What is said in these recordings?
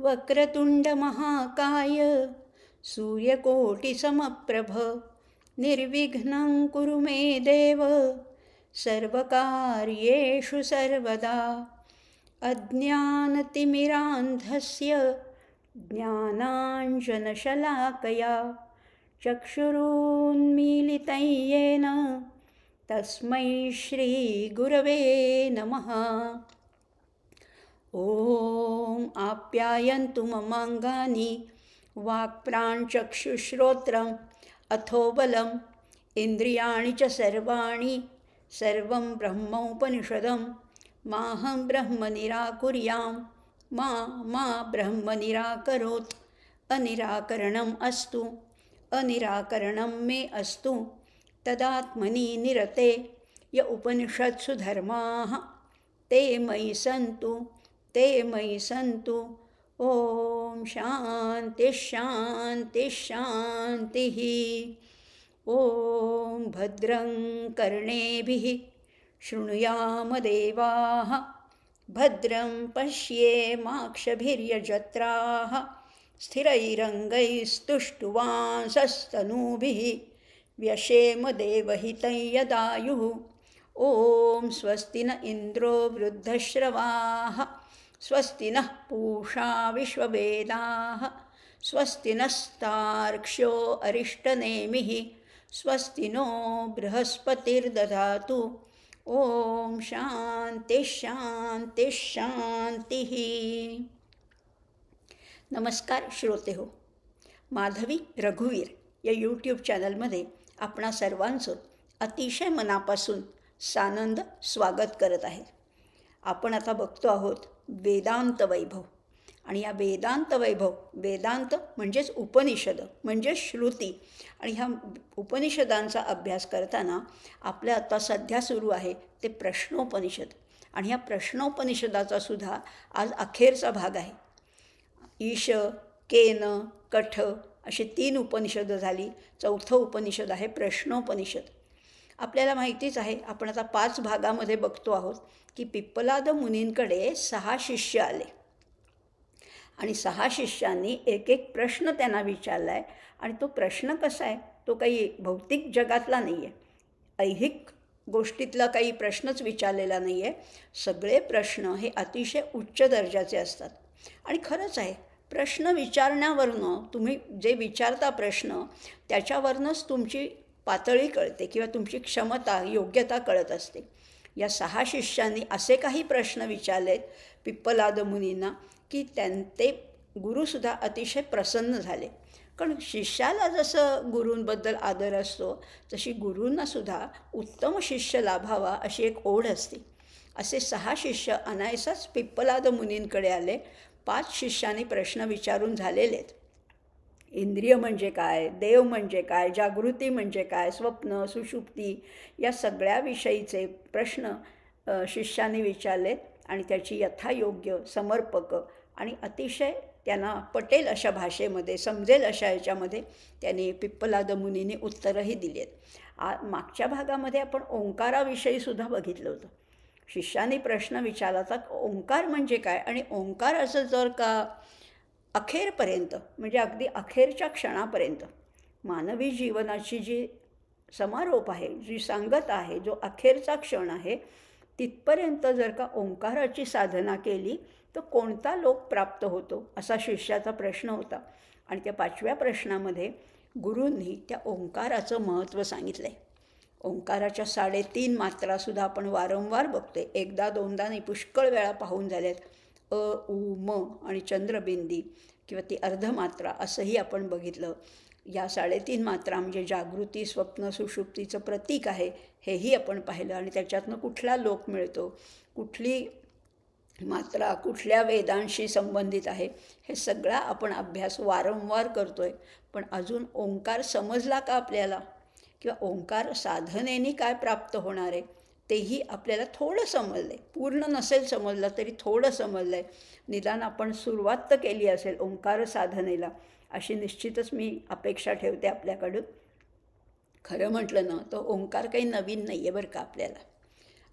वक्रतुंड महाकाय सूर्यकोटिसमप्रभ निर्विघ्नं कुरु मे देव सर्वकार्येषु सर्वदा। अज्ञानतिमिरान्धस्य ज्ञानाञ्जनशलाकया चक्षुरुन्मीलितं येन तस्मै श्रीगुरवे नमः। ॐ आप्यायन्तु ममाङ्गानि वाक्प्राणचक्षुश्रोत्रम् अथो बलम् इन्द्रियाणि च सर्वाणि सर्वं ब्रह्मोपनिषदं माहं ब्रह्म निराकुर्यां मा ब्रह्म निराकरोत्। अनिराकरणम् अस्तु अनिराकरणं मे अस्तु तदात्मनि निरते य उपनिषत्सु धर्माः ते मयि सन्तु। ॐ शान्तिः शान्तिः शान्तिः। ॐ भद्रं कर्णेभिः शृणुयाम देवाः भद्रं पश्येमाक्षभिर्यजत्राः स्थिरैरङ्गैस्तुष्टुवांसस्तनूभिः व्यशेम देवहितं यदायुः। ॐ स्वस्ति न इन्द्रो वृद्धश्रवाः स्वस्ति नः पूषा विश्ववेदाः स्वस्ति नस्तार्क्ष्यो अरिष्टनेमिः स्वस्ति नो बृहस्पतिर्दधातु। ॐ शान्तिः शान्तिः शान्तिः। नमस्कार श्रोते हो, माधवी रघुवीर या यूट्यूब चॅनलमध्ये आपणा सर्वांचं अतिशय मनापासून सानंद स्वागत करत आहे। आपण आता बघतो आहोत वेदांत वैभव, आणि या वेदांत वैभव, वेदांत म्हणजेच उपनिषद म्हणजे श्रुती, आणि ह्या उपनिषदांचा अभ्यास करताना आपल्या आता सध्या सुरू आहे ते प्रश्नोपनिषद, आणि ह्या प्रश्नोपनिषदाचा सुद्धा आज अखेरचा भाग आहे। ईश, केन, कठ अशी 3 उपनिषदं झाली, चौथं उपनिषद आहे प्रश्नोपनिषद। आपल्याला माहितीच आहे, आपण आता 5 भागामध्ये बघतो आहोत की पिप्पलाद मुनींकडे 6 शिष्य आले, आणि 6 शिष्यांनी एक एक प्रश्न त्यांना विचारला आहे, आणि तो प्रश्न कसा आहे, तो काही भौतिक जगातला नाही आहे, ऐहिक गोष्टीतला काही प्रश्नच विचारलेला नाही आहे। सगळे प्रश्न हे अतिशय उच्च दर्जाचे असतात, आणि खरंच आहे, प्रश्न विचारण्यावरनं, तुम्ही जे विचारता प्रश्न त्याच्यावरनंच तुमची पातळी कळते किंवा तुमची क्षमता, योग्यता कळत असते। या 6 शिष्यांनी असे काही प्रश्न विचारलेत पिप्पलाद मुनींना की ते गुरुसुद्धा अतिशय प्रसन्न झाले। कारण शिष्याला जसं गुरूंबद्दल आदर असतो, तशी गुरूंनासुद्धा उत्तम शिष्य लाभावा अशी एक ओढ असते। असे 6 शिष्य अनायासच पिप्पलाद मुनींकडे आले। 5 शिष्यांनी प्रश्न विचारून झालेले आहेत। इंद्रिय म्हणजे काय, देव म्हणजे काय, जागृती म्हणजे काय, स्वप्न, सुषुप्ती या सगळ्याविषयीचे प्रश्न शिष्यांनी विचारलेत, आणि त्याची यथायोग्य, समर्पक आणि अतिशय त्यांना पटेल अशा भाषेमध्ये, समजेल अशा याच्यामध्ये त्यांनी पिप्पलाद मुनींनी उत्तरही दिली आहेत। मागच्या भागामध्ये आपण ओंकाराविषयीसुद्धा बघितलं होतं। शिष्यांनी प्रश्न विचारला तर ओंकार म्हणजे काय, आणि ओंकाराचं जर का अखेरपर्यंत, म्हणजे अगदी अखेरच्या क्षणापर्यंत, मानवी जीवनाची जी समारोप आहे, जी सांगत आहे, जो अखेरचा क्षण आहे, तिथपर्यंत जर का ओंकाराची साधना केली तर कोणता लोक प्राप्त होतो, असा शिष्याचा प्रश्न होता। आणि त्या 5व्या प्रश्नामध्ये गुरूंनी त्या ओंकाराचं महत्त्व सांगितलं आहे। ओंकाराच्या 3.5 मात्रासुद्धा आपण वारंवार बघतोय, एकदा दोनदा नाही, पुष्कळ वेळा पाहून झाल्यात। अ, उ, म आणि चंद्रबिंदी किंवा ती अर्धमात्रा असंही आपण बघितलं। या 3.5 मात्रा म्हणजे जागृती, स्वप्न, सुषुप्तीचं प्रतीक आहे, हेही आपण पाहिलं, आणि त्याच्यातनं कुठला लोक मिळतो, कुठली मात्रा कुठल्या वेदांशी संबंधित आहे, हे सगळा आपण अभ्यास वारंवार करतो आहे। पण अजून ओंकार समजला का आपल्याला, किंवा ओंकार साधनेने काय प्राप्त होणार आहे तेही आपल्याला थोडं समजलं आहे। पूर्ण नसेल समजलं तरी थोडं समजलं आहे, निदान आपण सुरुवात तर केली असेल ओंकार साधनेला, अशी निश्चितच मी अपेक्षा ठेवते आपल्याकडून। खरं म्हटलं ना तर ओंकार काही नवीन नाही आहे बरं का आपल्याला।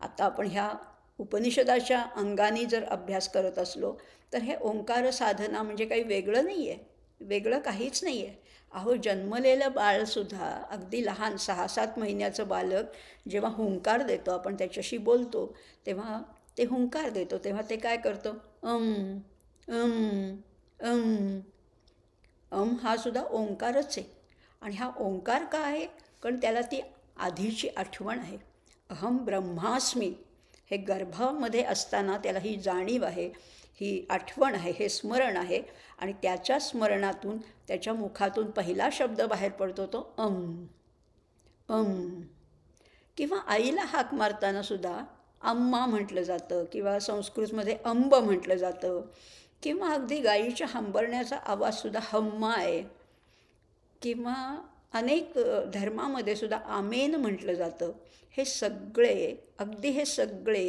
आता आपण ह्या उपनिषदाच्या अंगाने जर अभ्यास करत असलो तर हे ओंकार साधना म्हणजे काही वेगळं नाही आहे, वेगळं काहीच नाही आहे. अहो, जन्मलेलं बाळसुद्धा अगदी लहान 6-7 महिन्याचं बालक जेव्हा हुंकार देतो, आपण त्याच्याशी बोलतो तेव्हा ते हुंकार देतो, तेव्हा ते काय करतं, अम अम हा सुद्धा ओंकारच आहे. आणि हा ओंकार का आहे? कारण त्याला ती आधीची आठवण आहे. अहम ब्रह्मास्मी हे गर्भामध्ये असताना त्याला ही जाणीव आहे, ही आठवण आहे, हे स्मरण आहे. आणि त्याच्या स्मरणातून त्याच्या मुखातून पहिला शब्द बाहेर पडतो तो अम. किंवा आईला हाक मारताना सुद्धा अम्मा म्हटलं जातं, किंवा संस्कृतमध्ये अंब म्हटलं जातं, किंवा अगदी गाईच्या हंबरण्याचा आवाजसुद्धा हम्मा आहे, किंवा अनेक धर्मामध्ये सुद्धा आमेन म्हटलं जातं. हे सगळे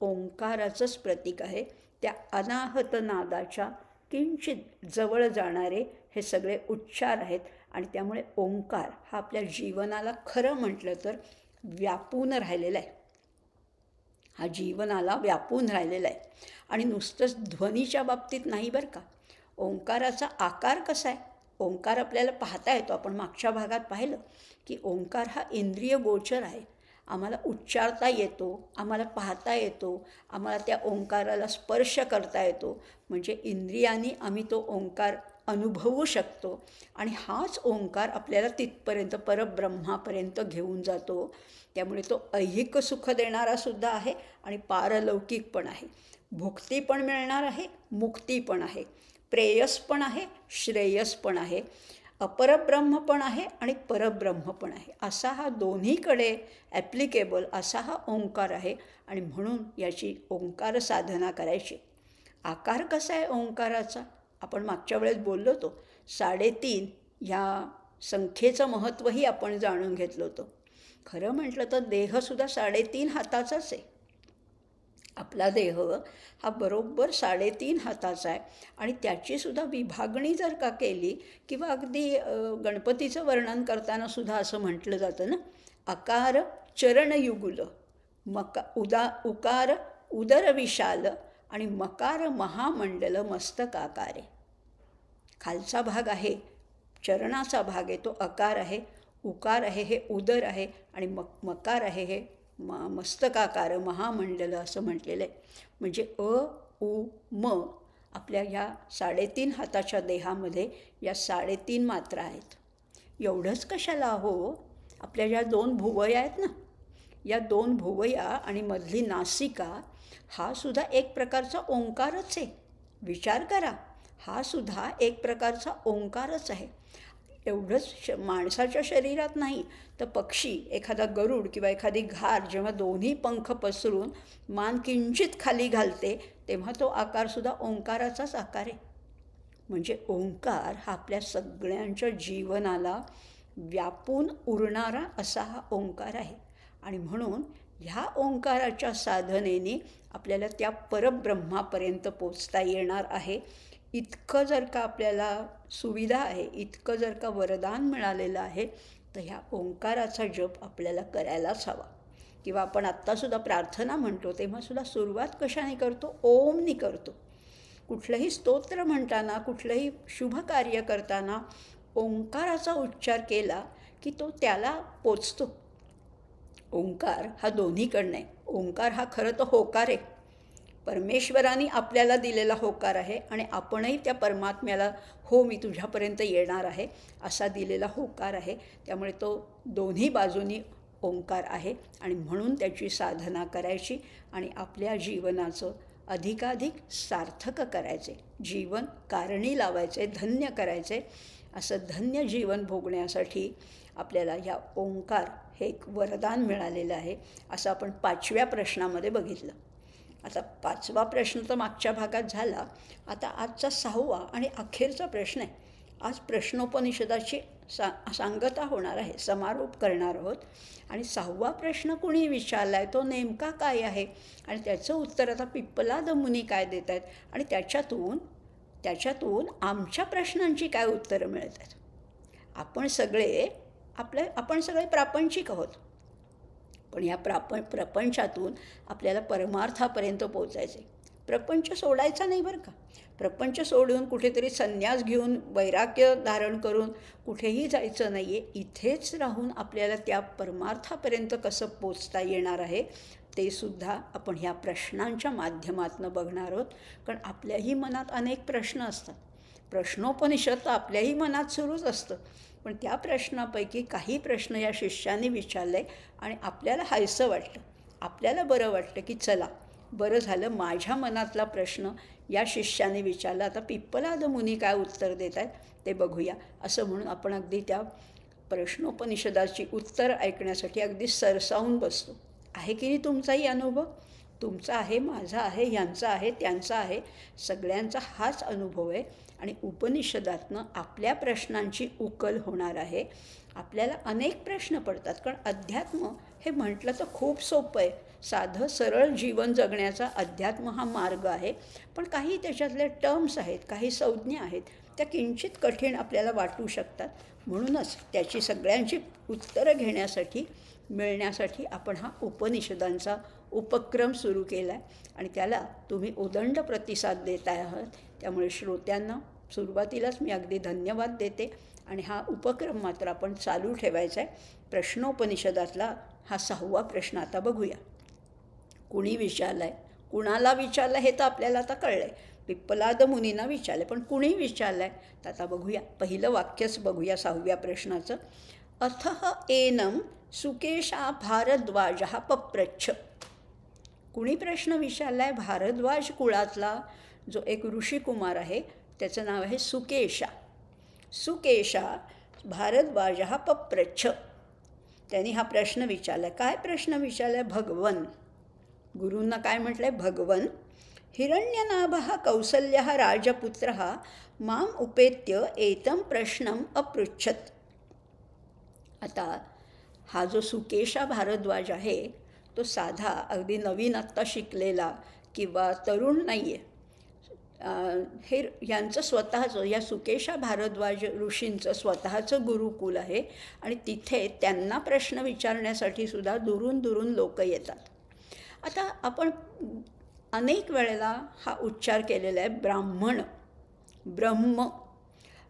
ओंकाराचंच प्रतीक आहे. त्या अनाहत नादाच्या किंचित जवळ जाणारे हे सगळे उच्चार आहेत. आणि त्यामुळे ओंकार हा आपल्या जीवनाला खरं म्हटलं तर व्यापून राहिलेला आहे. हा जीवनाला व्यापून राहिलेला आहे. आणि नुसतंच ध्वनीच्या बाबतीत नाही बरं का. ओंकाराचा आकार कसा आहे? ओंकार आपल्याला पाहता येतो. आपण मागच्या भागात पाहिलं की ओंकार हा इंद्रिय गोचर आहे. आम्हाला उच्चारता येतो, आम्हाला पाहता येतो, आम्हाला त्या ओंकाराला स्पर्श करता येतो. म्हणजे इंद्रियांनी आम्ही तो ओंकार अनुभवू शकतो. आणि हाच ओंकार आपल्याला तिथपर्यंत परब्रह्मापर्यंत घेऊन जातो. त्यामुळे तो ऐहिक सुख देणारासुद्धा आहे आणि पारलौकिक पण आहे. भुक्ती पण मिळणार आहे, मुक्ती पण आहे, प्रेयस पण आहे, श्रेयस पण आहे, अपरब्रह्म पण आहे आणि परब्रह्म पण आहे. असा हा दोन्हीकडे ॲप्लिकेबल असा हा ओंकार आहे. आणि म्हणून याची ओंकार साधना करायची. आकार कसा आहे ओंकाराचा? आपण मागच्या वेळेस बोललो होतो. 3.5 ह्या संख्येचं महत्त्वही आपण जाणून घेतलं होतं. खरं म्हटलं तर देहसुद्धा 3.5 हाताचाच आहे. आपला देह हा बरोबर 3.5 हाताचा आहे. आणि त्याचीसुद्धा विभागणी जर का केली, किंवा अगदी गणपतीचं वर्णन करताना सुद्धा असं म्हटलं जातं ना, अकार चरणयुगुल, उकार उदर विशाल आणि मकार महामंडल मस्तकाकारे. खालचा भाग आहे, चरणाचा भाग आहे, तो अकार आहे. उकार आहे हे उदर आहे. आणि मकार आहे हे मस्तकाकार महामंडल असं म्हटलेलं आहे. म्हणजे उ म आपल्या ह्या 3.5 हाताच्या देहामध्ये या 3.5 मात्रा आहेत. एवढंच कशाला हो, आपल्या ज्या 2 भुवया आहेत ना, या 2 भुवया आणि मधली नासिका हा सुद्धा एक प्रकारचा ओंकारच आहे. विचार करा, हा सुद्धा एक प्रकारचा ओंकारच आहे. एवढंच माणसाच्या शरीरात नाही तर पक्षी, एखादा गरुड किंवा एखादी घार जेव्हा दोन्ही पंख पसरून मान किंचित खाली घालते तेव्हा तो आकारसुद्धा ओंकाराचाच आकार आहे. म्हणजे ओंकार हा आपल्या सगळ्यांच्या जीवनाला व्यापून उरणारा असा हा ओंकार आहे. आणि म्हणून ह्या ओंकाराच्या साधनेने आपल्याला त्या परब्रह्मापर्यंत पोचता येणार आहे. इतकं जर का आपल्याला सुविधा आहे, इतकं जर का वरदान मिळालेलं आहे, तर ह्या ओंकाराचा जप आपल्याला करायलाच हवा. किंवा आपण आत्तासुद्धा प्रार्थना म्हणतो तेव्हासुद्धा सुरुवात कशाने करतो? ओमनी करतो. कुठलंही स्तोत्र म्हणताना, कुठलंही शुभ कार्य करताना ओंकाराचा उच्चार केला की तो त्याला पोचतो. ओंकार हा दोन्हीकडनं आहे. ओंकार हा खरं तर होकार आहे. परमेश्वराने आपल्याला दिलेला होकार आहे आणि आपणही त्या परमात्म्याला हो मी तुझ्यापर्यंत येणार आहे असा दिलेला होकार आहे. त्यामुळे तो दोन्ही बाजूनी ओंकार आहे. आणि म्हणून त्याची साधना करायची आणि आपल्या जीवनाचं अधिकाधिक सार्थक करायचे, जीवन कारणी लावायचे, धन्य करायचे. असं धन्य जीवन भोगण्यासाठी आपल्याला ह्या ओंकार हे एक वरदान मिळालेलं आहे असं आपण 5व्या प्रश्नामध्ये बघितलं. आता 5वा प्रश्न तर मागच्या भागात झाला. आता आजचा 6वा आणि अखेरचा प्रश्न आहे. आज प्रश्नोपनिषदाची सांगता होणार आहे, समारोप करणार आहोत. आणि 6वा प्रश्न कुणी विचारला आहे, तो नेमका काय आहे आणि त्याचं उत्तर आता पिप्पलाद मुनी काय देत आहेत आणि त्याच्यातून आमच्या प्रश्नांची काय उत्तरं मिळत आहेत. आपण सगळे प्रापंचिक आहोत. पण या प्रपंचातून आपल्याला परमार्थापर्यंत पोचायचं आहे. प्रपंच सोडायचा नाही बरं का. प्रपंच सोडून कुठेतरी संन्यास घेऊन वैराग्य धारण करून कुठेही जायचं नाही आहे. इथेच राहून आपल्याला त्या परमार्थापर्यंत कसं पोचता येणार आहे ते सुद्धा आपण ह्या प्रश्नांच्या माध्यमातून बघणार आहोत. कारण आपल्याही मनात अनेक प्रश्न असतात. प्रश्नोपनिषद तर आपल्याही मनात सुरूच असतं. पण त्या प्रश्नापैकी काही प्रश्न या शिष्याने विचारले आणि आपल्याला हायसं वाटलं, आपल्याला बरं वाटतं की चला बरं झालं माझ्या मनातला प्रश्न या शिष्याने विचारला. आता पिप्पलाद मुनी काय उत्तर देत आहेत ते बघूया. असं म्हणून आपण अगदी त्या प्रश्नोपनिषदाची उत्तर ऐकण्यासाठी अगदी सरसावून बसतो. आहे की नाही तुमचाही अनुभव? तुमचा आहे, माझा आहे, ह्यांचा आहे, त्यांचा आहे, सगळ्यांचा हाच अनुभव आहे. आणि उपनिषदातनं आपल्या प्रश्नांची उकल होणार आहे. आपल्याला अनेक प्रश्न पडतात. कारण अध्यात्म हे म्हटलं तर खूप सोपं आहे. साधं सरळ जीवन जगण्याचा अध्यात्म हा मार्ग आहे. पण काही त्याच्यातले टर्म्स आहेत, काही संज्ञा आहेत, त्या किंचित कठीण आपल्याला वाटू शकतात. म्हणूनच त्याची सगळ्यांची उत्तरं मिळण्यासाठी आपण हा उपनिषदांचा उपक्रम सुरू केला आहे. आणि त्याला तुम्ही उदंड प्रतिसाद देताय आहात. त्यामुळे श्रोत्यांना सुरुवातीलाच मी अगदी धन्यवाद देते. आणि हा उपक्रम मात्र आपण चालू ठेवायचा आहे. प्रश्नोपनिषदातला हा 6वा प्रश्न आता बघूया. कुणी विचारला आहे, कुणाला विचारलं हे तर आपल्याला आता कळलं आहे. पिप्पलाद मुनींना विचारलं, पण कुणी विचारलं आहे तर आता बघूया. पहिलं वाक्यच बघूया 6व्या प्रश्नाचं. अथः एनं सुकेशा भारद्वाजः पप्रच्छ. कुणी प्रश्न विचारला आहे? भारद्वाज कुळातला जो एक ऋषिकुमार आहे त्याचं नाव आहे सुकेशा. सुकेशा भारद्वाजः पप्रच्छ. त्यांनी हा प्रश्न विचारला. काय प्रश्न विचारला? भगवन. गुरूंना काय म्हटलं आहे? भगवन. हिरण्यनाभः कौसल्यः राजपुत्रः माम उपेत्य एतं प्रश्नम अपृच्छत. आता हा जो सुकेशा भारद्वाज आहे तो साधा अगदी नवीन आत्ता शिकलेला किंवा तरुण नाही आहे. हे यांचं स्वतःचं, या सुकेशा भारद्वाज ऋषींचं स्वतःचं गुरुकुल आहे. आणि तिथे त्यांना प्रश्न विचारण्यासाठी सुद्धा दुरून दुरून लोक येतात. आता आपण अनेक वेळेला हा उच्चार केलेला आहे ब्राह्मण, ब्रह्म.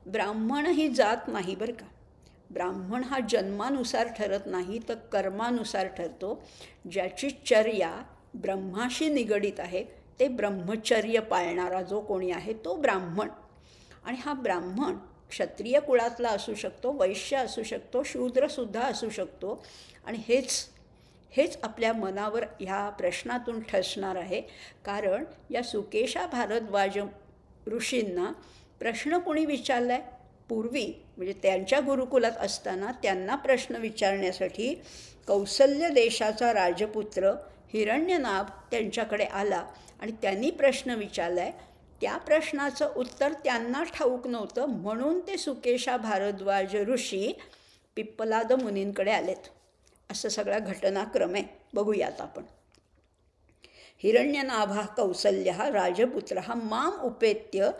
ब्राह्मण ही जात नाही बरं का. ब्राह्मण हा जन्मानुसार ठरत नाही तर कर्मानुसार ठरतो. ज्याची चर्या ब्रह्माशी निगडीत आहे ते ब्रह्मचर्य पाळणारा जो कोणी आहे तो ब्राह्मण. आणि हा ब्राह्मण क्षत्रिय कुळातला असू शकतो, वैश्य असू शकतो, शूद्रसुद्धा असू शकतो. आणि हेच आपल्या मनावर ह्या प्रश्नातून ठसणार आहे. कारण या सुकेशा भारद्वाज ऋषींना प्रश्न कोणी विचारला आहे? पूर्वी म्हणजे त्यांच्या गुरुकुलात असताना त्यांना प्रश्न विचारण्यासाठी कौसल्य देशाचा राजपुत्र हिरण्यनाभ त्यांच्याकडे आला आणि त्यांनी प्रश्न विचारला आहे. त्या प्रश्नाचं उत्तर त्यांना ठाऊक नव्हतं म्हणून ते सुकेशा भारद्वाज ऋषी पिप्पलाद मुनींकडे आलेत. असं सगळा घटनाक्रम आहे. बघूयात आपण. हिरण्यनाभः कौसल्यः राजपुत्रः माम उपेत्य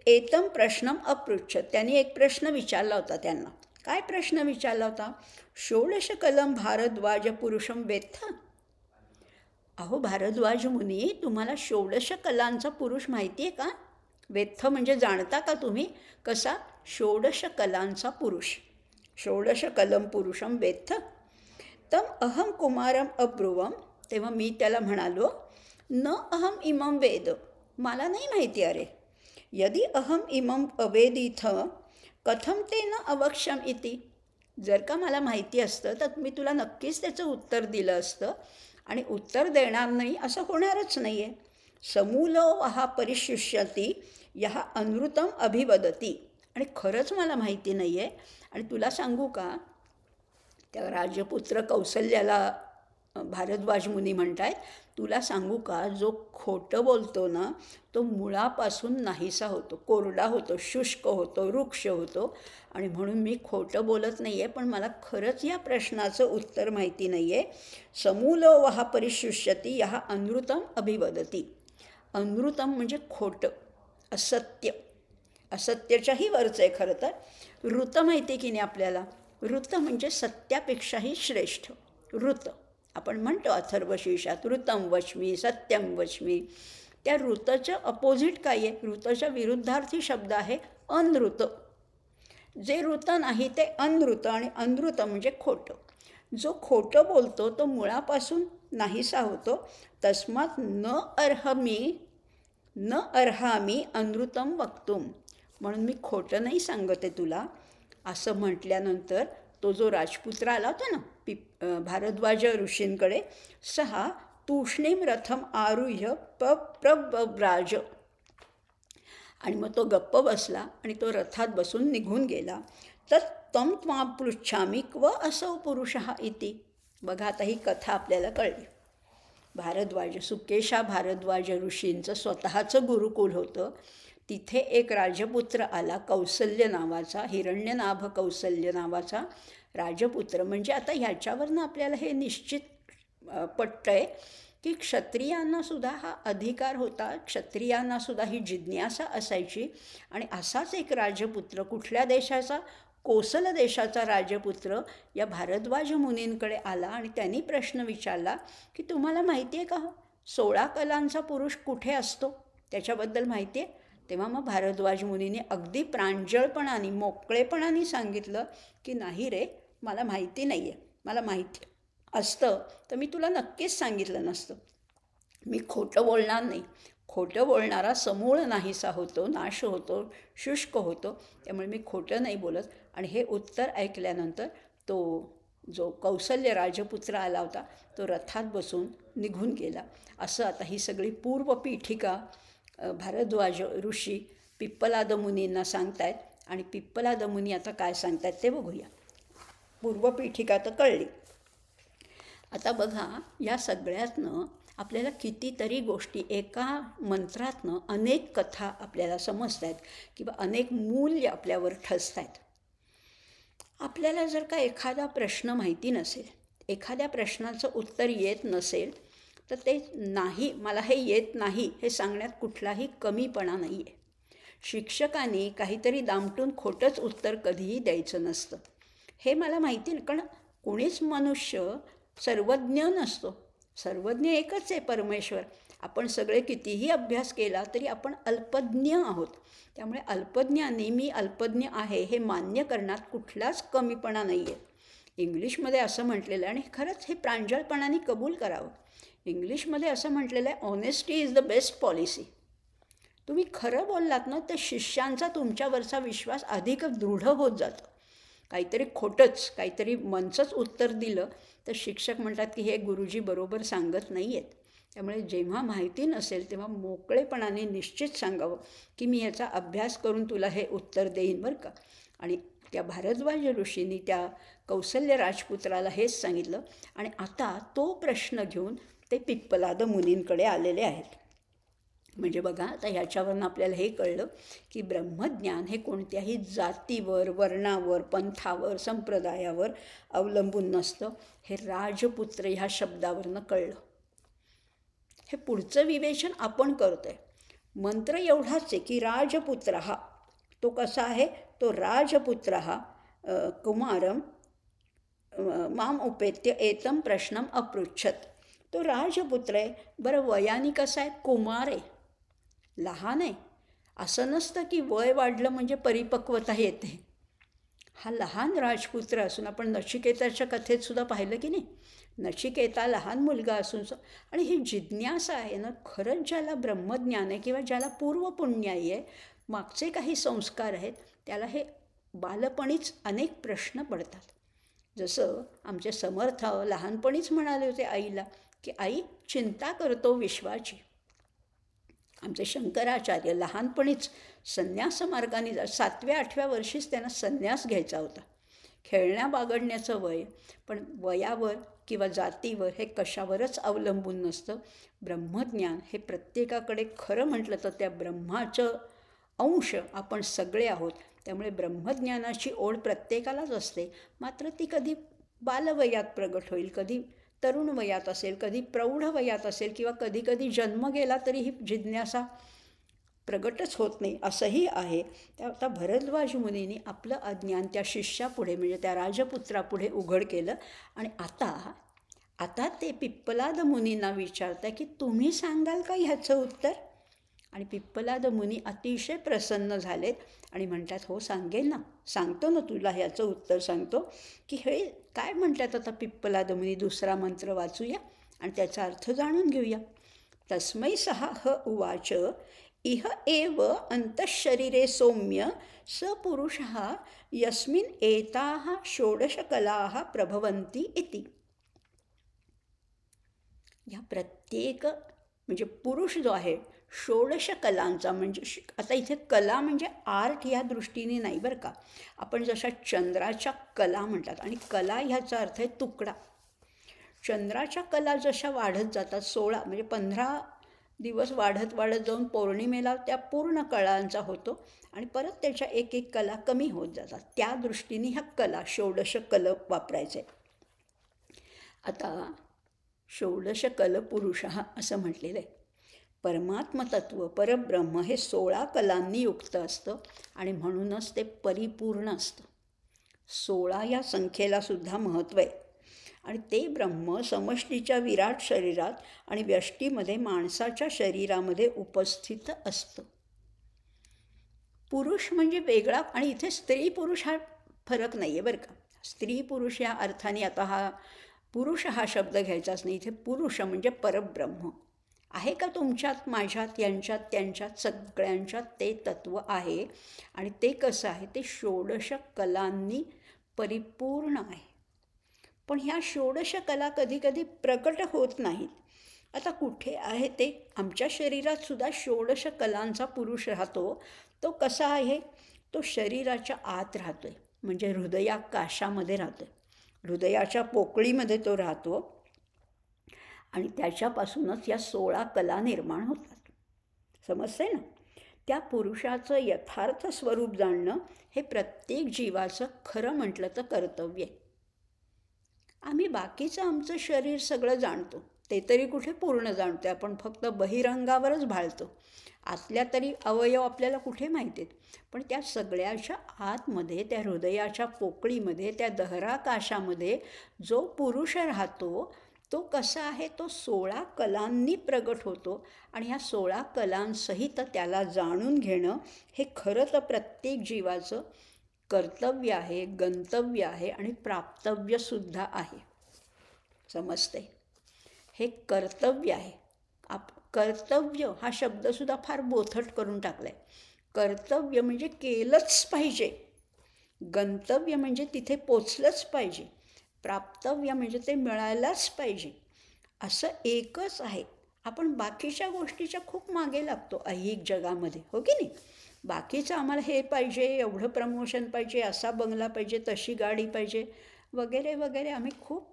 एतं प्रश्नम अपृच्छत. त्यांनी एक प्रश्न विचारला होता त्यांना. काय प्रश्न विचारला होता? षोडशकलं भारद्वाज पुरुषं वेत्थ. अहो भारद्वाज मुनी, तुम्हाला 16 कलांचा पुरुष माहिती आहे का? वेत्थ म्हणजे जाणता का तुम्ही? कसा? 16 कलांचा पुरुष. 16 कलं पुरुषं वेत्थ. तम अहम कुमारम अब्रुवम. तेव्हा मी त्याला म्हणालो, न अहम इमं वेद. मला नाही माहिती. अरे यदि अहम इमं अवेदिथ कथम ते न अवक्ष्यम इति. जर का मला माहिती असतं तर मी तुला नक्कीच त्याचं उत्तर दिलं असतं. आणि उत्तर देणार नाही असं होणारच नाही आहे. समूलो वहा परिशिष्यती यहा अनृतम अभिवदती. आणि खरंच मला माहिती नाही आहे. आणि तुला सांगू का, त्या राजपुत्र कौसल्याला भारद्वाज मुनी म्हणत आहेत, तुला सांगू का, जो खोटं बोलतो ना तो मुळापासून नाहीसा होतो, कोरडा होतो, शुष्क होतो, वृक्ष होतो. आणि म्हणून मी खोटं बोलत नाही आहे, पण मला खरंच या प्रश्नाचं उत्तर माहिती नाही आहे. समूलो वहा परिशुष्यती यहा अनृतम अभिवदती. अनृतम म्हणजे खोटं, असत्य. असत्याच्याही वरचं आहे खरं तर. ऋत माहिती आहे की नाही आपल्याला? ऋत म्हणजे सत्यापेक्षाही श्रेष्ठ. ऋत. आपण म्हणतो अथर्वशीर्षात ऋतं वच्मी सत्यं वच्मी. त्या ऋतचं अपोजिट काय आहे? ऋतच्या विरुद्धार्थी शब्द आहे अनृत. जे ऋत नाही ते अनृत, आणि अनृत म्हणजे खोटं. जो खोटं बोलतो तो मुळापासून नाहीसा होतो. तस्मात न अर्हामी अनृतं वक्तुम. म्हणून मी खोटं नाही सांगते तुला. असं म्हटल्यानंतर तो जो राजपुत्र आला होता ना भारद्वाज ऋषींकडे, सहा तूष्णीम रथम आरुह्य प्रव्राज. आणि मग तो गप्प बसला आणि तो रथात बसून निघून गेला. तर तम त्वा पृच्छामी क्व असौ पुरुषः इति. बघा, आता ही कथा आपल्याला कळली. सुकेशा भारद्वाज ऋषींचं स्वतःचं गुरुकुल होतं. तिथे एक राजपुत्र आला, कौसल्य नावाचा, हिरण्यनाभ कौसल्य नावाचा राजपुत्र. म्हणजे आता ह्याच्यावरनं आपल्याला हे निश्चित पटतं आहे की क्षत्रियांनासुद्धा हा अधिकार होता, क्षत्रियांनासुद्धा ही जिज्ञासा असायची. आणि असाच एक राजपुत्र, कुठल्या देशाचा? कोसल देशाचा राजपुत्र या भारद्वाज मुनींकडे आला आणि त्यांनी प्रश्न विचारला की तुम्हाला माहिती आहे का 16 कलांचा पुरुष कुठे असतो? त्याच्याबद्दल माहिती आहे? तेव्हा मग भारद्वाज मुनीने अगदी प्रांजळपणाने, मोकळेपणाने सांगितलं की नाही रे, मला माहिती नाही आहे. मला माहिती असतं तर मी तुला नक्कीच सांगितलं नसतं. मी खोटं बोलणार नाही. खोटं बोलणारा समूळ नाहीसा होतो, नाश होतो, शुष्क होतो. त्यामुळे मी खोटं नाही बोलत. आणि हे उत्तर ऐकल्यानंतर तो जो कौसल्य राजपुत्र आला होता तो रथात बसून निघून गेला. असं आता ही सगळी पूर्वपीठिका भारद्वाज ऋषी पिप्पलाद मुनींना सांगतायत. आणि पिप्पलाद मुनी आता काय सांगतायत ते बघूया. पूर्वपीठिका तर कळली. आता बघा, या सगळ्यातनं आपल्याला कितीतरी गोष्टी, एका मंत्रातनं अनेक कथा आपल्याला समजत आहेत किंवा अनेक मूल्य आपल्यावर ठसत आहेत. आपल्याला जर का एखादा प्रश्न माहिती नसेल, एखाद्या प्रश्नाचं उत्तर येत नसेल, तर ते नाही, मला हे येत नाही हे सांगण्यात कुठलाही कमीपणा नाही आहे. शिक्षकांनी काहीतरी दामटून खोटंच उत्तर कधीही द्यायचं नसतं. हे मला माहिती नाही, कारण कोणीच मनुष्य सर्वज्ञ नसतो. सर्वज्ञ एकच आहे, परमेश्वर. आपण सगळे कितीही अभ्यास केला तरी आपण अल्पज्ञ आहोत. त्यामुळे अल्पज्ञांनी मी अल्पज्ञ आहे हे मान्य करण्यात कुठलाच कमीपणा नाही आहे. इंग्लिशमध्ये असं म्हटलेलं आहे, आणि खरंच हे प्रांजळपणाने कबूल करावं. इंग्लिशमध्ये असं म्हटलेलं आहे, honesty is the best policy. तुम्ही खरं बोललात ना तर शिष्यांचा तुमच्यावरचा विश्वास अधिक दृढ होत जातो. काहीतरी खोटंच, काहीतरी मनचंच उत्तर दिलं तर शिक्षक म्हणतात की हे गुरुजी बरोबर सांगत नाही आहेत. त्यामुळे जेव्हा माहिती नसेल तेव्हा मोकळेपणाने निश्चित सांगावं की मी याचा अभ्यास करून तुला हे उत्तर देईन बरं का. आणि त्या भारद्वाज ऋषींनी त्या कौसल्य राजपुत्राला हेच सांगितलं. आणि आता तो प्रश्न घेऊन ते पिप्पलाद मुनींकडे आलेले आहेत. म्हणजे बघा, आता ह्याच्यावरून आपल्याला हे कळलं की ब्रह्मज्ञान हे कोणत्याही जातीवर, वर्णावर, पंथावर, संप्रदायावर अवलंबून नसतं. हे राजपुत्र ह्या शब्दावरनं कळलं. हे पुढचं विवेचन आपण करतो आहे. मंत्र एवढाच आहे की राजपुत्र हा, तो कसा आहे? तो राजपुत्र हा कुमारम माम उपेत्य एतम प्रश्नम अपृच्छत. तो राजपुत्र आहे. बरं, वयाने कसा आहे? कुमार आहे, लहान आहे. असं नसतं की वय वाढलं म्हणजे परिपक्वता येते. हा लहान राजपुत्र असून, आपण नचिकेताच्या कथेतसुद्धा पाहिलं की नाही, नचिकेता लहान मुलगा असून, आणि ही जिज्ञासा आहे ना, खरंच ज्याला ब्रह्मज्ञान आहे किंवा ज्याला पूर्वपुण्याई आहे, मागचे काही संस्कार आहेत, त्याला हे बालपणीच अनेक प्रश्न पडतात. जसं आमचे समर्थ लहानपणीच म्हणाले होते आईला की आई चिंता करतो विश्वाची. आमचे शंकराचार्य लहानपणीच संन्यास मार्गाने 7व्या-8व्या वर्षीच त्यांना संन्यास घ्यायचा होता. खेळण्या बागडण्याचं वय, पण वयावर किंवा जातीवर हे कशावरच अवलंबून नसतं. ब्रह्मज्ञान हे प्रत्येकाकडे, खरं म्हटलं तर त्या ब्रह्माचं अंश आपण सगळे आहोत. त्यामुळे ब्रह्मज्ञानाची ओढ प्रत्येकालाच असते. मात्र ती कधी बालवयात प्रगट होईल, कधी तरुण वयात असेल, कधी प्रौढ वयात असेल, किंवा कधी कधी जन्म गेला तरी ही जिज्ञासा प्रगटच होत नाही, असंही आहे. त्या आता भारद्वाज मुनींनी आपलं अज्ञान त्या शिष्यापुढे, म्हणजे त्या राजपुत्रापुढे उघड केलं. आणि आता आता ते पिप्पलाद मुनींना विचारतं की तुम्ही सांगाल का ह्याचं उत्तर? आणि पिप्पलाद मुनी अतिशय प्रसन्न झालेत आणि म्हणतात हो सांगेन ना, सांगतो ना तुला ह्याचं उत्तर सांगतो. की हे काय म्हणतात आता पिप्पलाद मुनी, दुसरा मंत्र वाचूया आणि त्याचा अर्थ जाणून घेऊया. तस्मै सहा ह उवाच इह एव अंतःशरीरे सौम्य स पुरुषः यस्मिन् एताः षोडशकलाः प्रभवन्ति इति. या प्रत्येक म्हणजे पुरुष जो आहे षोडश कलांचा, म्हणजे आता इथे कला म्हणजे आर्ट ह्या दृष्टीने नाही बरं का. आपण जशा चंद्राच्या कला म्हणतात, आणि कला ह्याचा अर्थ आहे तुकडा. चंद्राच्या कला जशा वाढत जातात, 16 म्हणजे 15 दिवस वाढत वाढत जाऊन पौर्णिमेला त्या पूर्ण कलांचा होतो आणि परत त्याच्या एक एक कला कमी होत जातात. त्या दृष्टीने ह्या कला षोडश कल वापरायचे. आता षोडश कल पुरुष असं म्हटलेलं आहे. परमात्मतत्व परब्रह्म हे 16 कलांनी युक्त असतं आणि म्हणूनच ते परिपूर्ण असतं. 16 या संख्येला सुद्धा महत्त्व आहे. आणि ते ब्रह्म समष्टीच्या विराट शरीरात आणि व्यष्टीमध्ये माणसाच्या शरीरामध्ये उपस्थित असतं. पुरुष म्हणजे वेगळा, आणि इथे स्त्री पुरुष हा फरक नाही आहे बरं का. स्त्री पुरुष या अर्थाने आता हा पुरुष हा शब्द घ्यायचाच नाही. इथे पुरुष म्हणजे परब्रह्म आहे का तुमच्यात, माझ्यात, यांच्यात, त्यांच्यात, सगळ्यांच्यात ते तत्त्व आहे. आणि ते कसं आहे, ते षोडश कलांनी परिपूर्ण आहे. पण ह्या षोडश कला कधी कधी प्रकट होत नाहीत. आता कुठे आहे ते? आमच्या शरीरात सुद्धा षोडश कलांचा पुरुष राहतो. तो कसा आहे? तो शरीराच्या आत राहतोय, म्हणजे हृदयाकाशामध्ये राहतोय. हृदयाच्या पोकळीमध्ये तो राहतो आणि त्याच्यापासूनच या 16 कला निर्माण होतात. समजतंय ना? त्या पुरुषाचं यथार्थ स्वरूप जाणणं हे प्रत्येक जीवाचं खरं म्हटलं तर कर्तव्य आहे. आम्ही बाकीचं आमचं शरीर सगळं जाणतो, ते तरी कुठे पूर्ण जाणतो. आपण फक्त बहिरंगावरच भाळतो. आतल्या तरी अवयव आपल्याला कुठे माहिती आहेत. पण त्या सगळ्याच्या आतमध्ये, त्या हृदयाच्या पोकळीमध्ये, त्या दहराकाशामध्ये जो पुरुष राहतो तो कसा आहे? तो 16 कलांनी प्रगट होतो. आणि ह्या 16 कलांसहित त्याला जाणून घेणं हे खरं तर प्रत्येक जीवाचं कर्तव्य आहे, गंतव्य आहे आणि प्राप्तव्यसुद्धा आहे. समजते? हे कर्तव्य आहे. कर्तव्य हा शब्दसुद्धा फार बोथट करून टाकला आहे. कर्तव्य म्हणजे केलंच पाहिजे, गंतव्य म्हणजे तिथे पोचलंच पाहिजे, प्राप्तव्य म्हणजे ते मिळायलाच पाहिजे. असं एकच आहे. आपण बाकीच्या गोष्टीच्या खूप मागे लागतो ऐहिक जगामध्ये, हो की नाही? बाकीचं आम्हाला हे पाहिजे, एवढं प्रमोशन पाहिजे, असा बंगला पाहिजे, तशी गाडी पाहिजे, वगैरे वगैरे आम्ही खूप.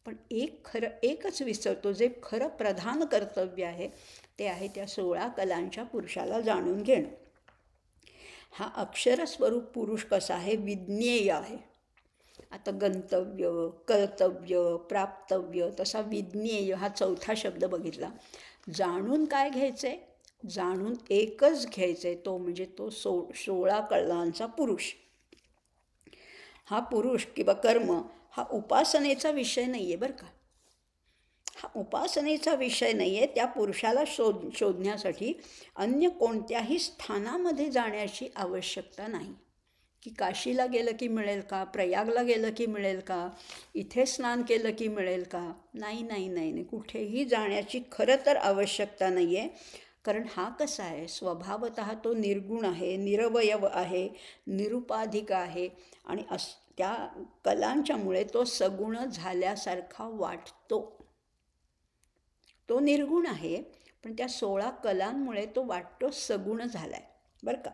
पण एकच विसरतो, जे खरं प्रधान कर्तव्य आहे ते आहे त्या 16 कलांच्या पुरुषाला जाणून घेणं. हा अक्षरस्वरूप पुरुष कसा आहे? विज्ञेय आहे. आता गंतव्य, कर्तव्य, प्राप्तव्य, तसा विज्ञेय हा चौथा शब्द बघितला. जाणून काय घ्यायचं आहे? जाणून एकच घ्यायचं आहे, तो म्हणजे तो 16 कलांचा पुरुष. हा पुरुष किंवा कर्म हा उपासनेचा विषय नाही आहे बरं का. हा उपासनेचा विषय नाही आहे. त्या पुरुषाला शोधण्यासाठी अन्य कोणत्याही स्थानामध्ये जाण्याची आवश्यकता नाही. की काशीला गेलं की मिळेल का, प्रयागला गेलं की मिळेल का, इथे स्नान केलं की मिळेल का? नाही नाही नाही नाही, कुठेही जाण्याची खरं तर आवश्यकता नाही आहे. कारण हा कसा आहे? स्वभावतः तो निर्गुण आहे, निरवयव आहे, निरुपाधिक आहे. आणि त्या कलांच्यामुळे तो सगुण झाल्यासारखा वाटतो. तो निर्गुण आहे, पण त्या 16 कलांमुळे तो वाटतो सगुण झाला आहे बरं का.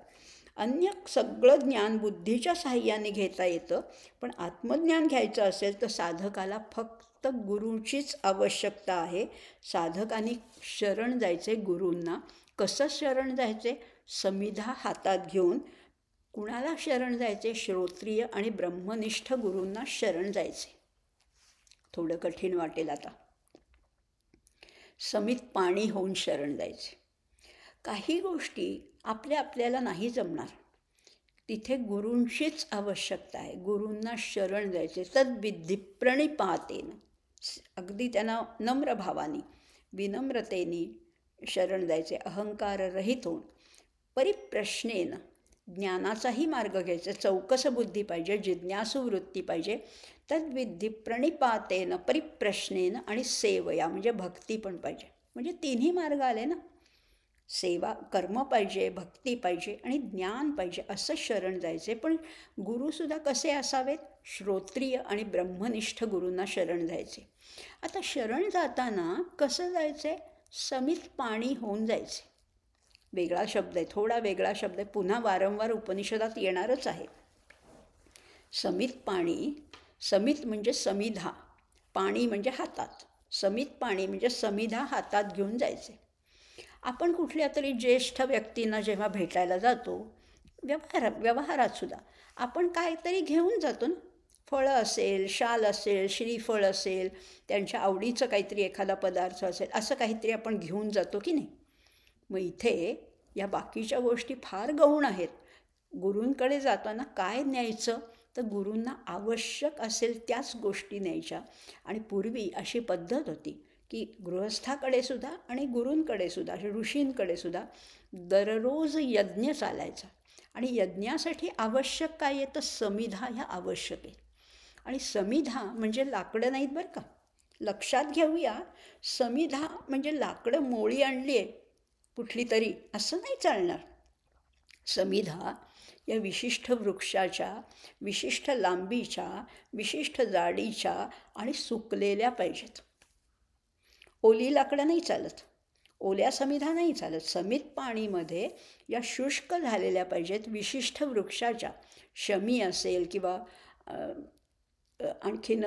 अन्य सगळं ज्ञान बुद्धीच्या साहाय्याने घेता येतं, पण आत्मज्ञान घ्यायचं असेल तर साधकाला फक्त गुरूचीच आवश्यकता आहे. साधकाने शरण जायचे गुरूंना. कसं शरण जायचे? समिधा हातात घेऊन. कुणाला शरण जायचे? श्रोत्रिय आणि ब्रह्मनिष्ठ गुरूंना शरण जायचे. थोडं कठीण वाटेल आता. समित पाणी होऊन शरण जायचे. काही गोष्टी आपल्याला नाही जमणार, तिथे गुरूंशीच आवश्यकता आहे. गुरूंना शरण जायचे. तद्विधी प्रणिपातेन. अगदी त्यांना नम्र भावानी विनम्रतेने शरण जायचे, अहंकार रहित होऊन परिप्रश्नेनं ज्ञानाचाही मार्ग घ्यायचा. चौकस बुद्धी पाहिजे, जिज्ञासू वृत्ती पाहिजे. तद्विधी प्रणिपातेनं परिप्रश्नेनं आणि सेवया म्हणजे भक्ती पण पाहिजे. म्हणजे तिन्ही मार्ग आले ना. सेवा कर्म पाहिजे, भक्ती पाहिजे आणि ज्ञान पाहिजे, असं शरण जायचे. पण गुरुसुद्धा कसे असावेत? श्रोत्रिय आणि ब्रह्मनिष्ठ गुरूंना शरण जायचे. आता शरण जाताना कसं जायचे? समित पाणी होऊन जायचे. वेगळा शब्द आहे, थोडा वेगळा शब्द आहे, पुन्हा वारंवार उपनिषदात येणारच आहे. समित पाणी, समित म्हणजे समिधा, पाणी म्हणजे हातात. समित पाणी म्हणजे समिधा हातात घेऊन जायचे. आपण कुठल्या तरी ज्येष्ठ व्यक्तींना जेव्हा भेटायला जातो, व्यवहारात सुद्धा आपण काहीतरी घेऊन जातो ना. फळं असेल, शाल असेल, श्रीफळ असेल, त्यांच्या आवडीचं काहीतरी एखादा पदार्थ असेल, असं काहीतरी आपण घेऊन जातो की नाही. मग इथे या बाकीच्या गोष्टी फार गौण आहेत. गुरूंकडे जाताना काय न्यायचं? तर गुरूंना आवश्यक असेल त्याच गोष्टी न्यायच्या. आणि पूर्वी अशी पद्धत होती की गृहस्थाकडे सुद्धा आणि गुरूंकडे सुद्धा, ऋषींकडे सुद्धा दररोज यज्ञ चालायचा. आणि यज्ञासाठी आवश्यक काय आहे? तर समिधा ह्या आवश्यक आहे. आणि समिधा म्हणजे लाकडं नाहीत बरं का, लक्षात घेऊया. समिधा म्हणजे लाकडं मोळी आणली आहे कुठली तरी, असं नाही चालणार. समिधा या विशिष्ट वृक्षाच्या, विशिष्ट लांबीच्या, विशिष्ट जाडीच्या आणि सुकलेल्या पाहिजेत. ओली लाकडं नाही चालत, ओल्या समिधा नाही चालत. समित पाणीमध्ये या शुष्क झालेल्या पाहिजेत, विशिष्ट वृक्षाच्या. शमी असेल किंवा आणखीन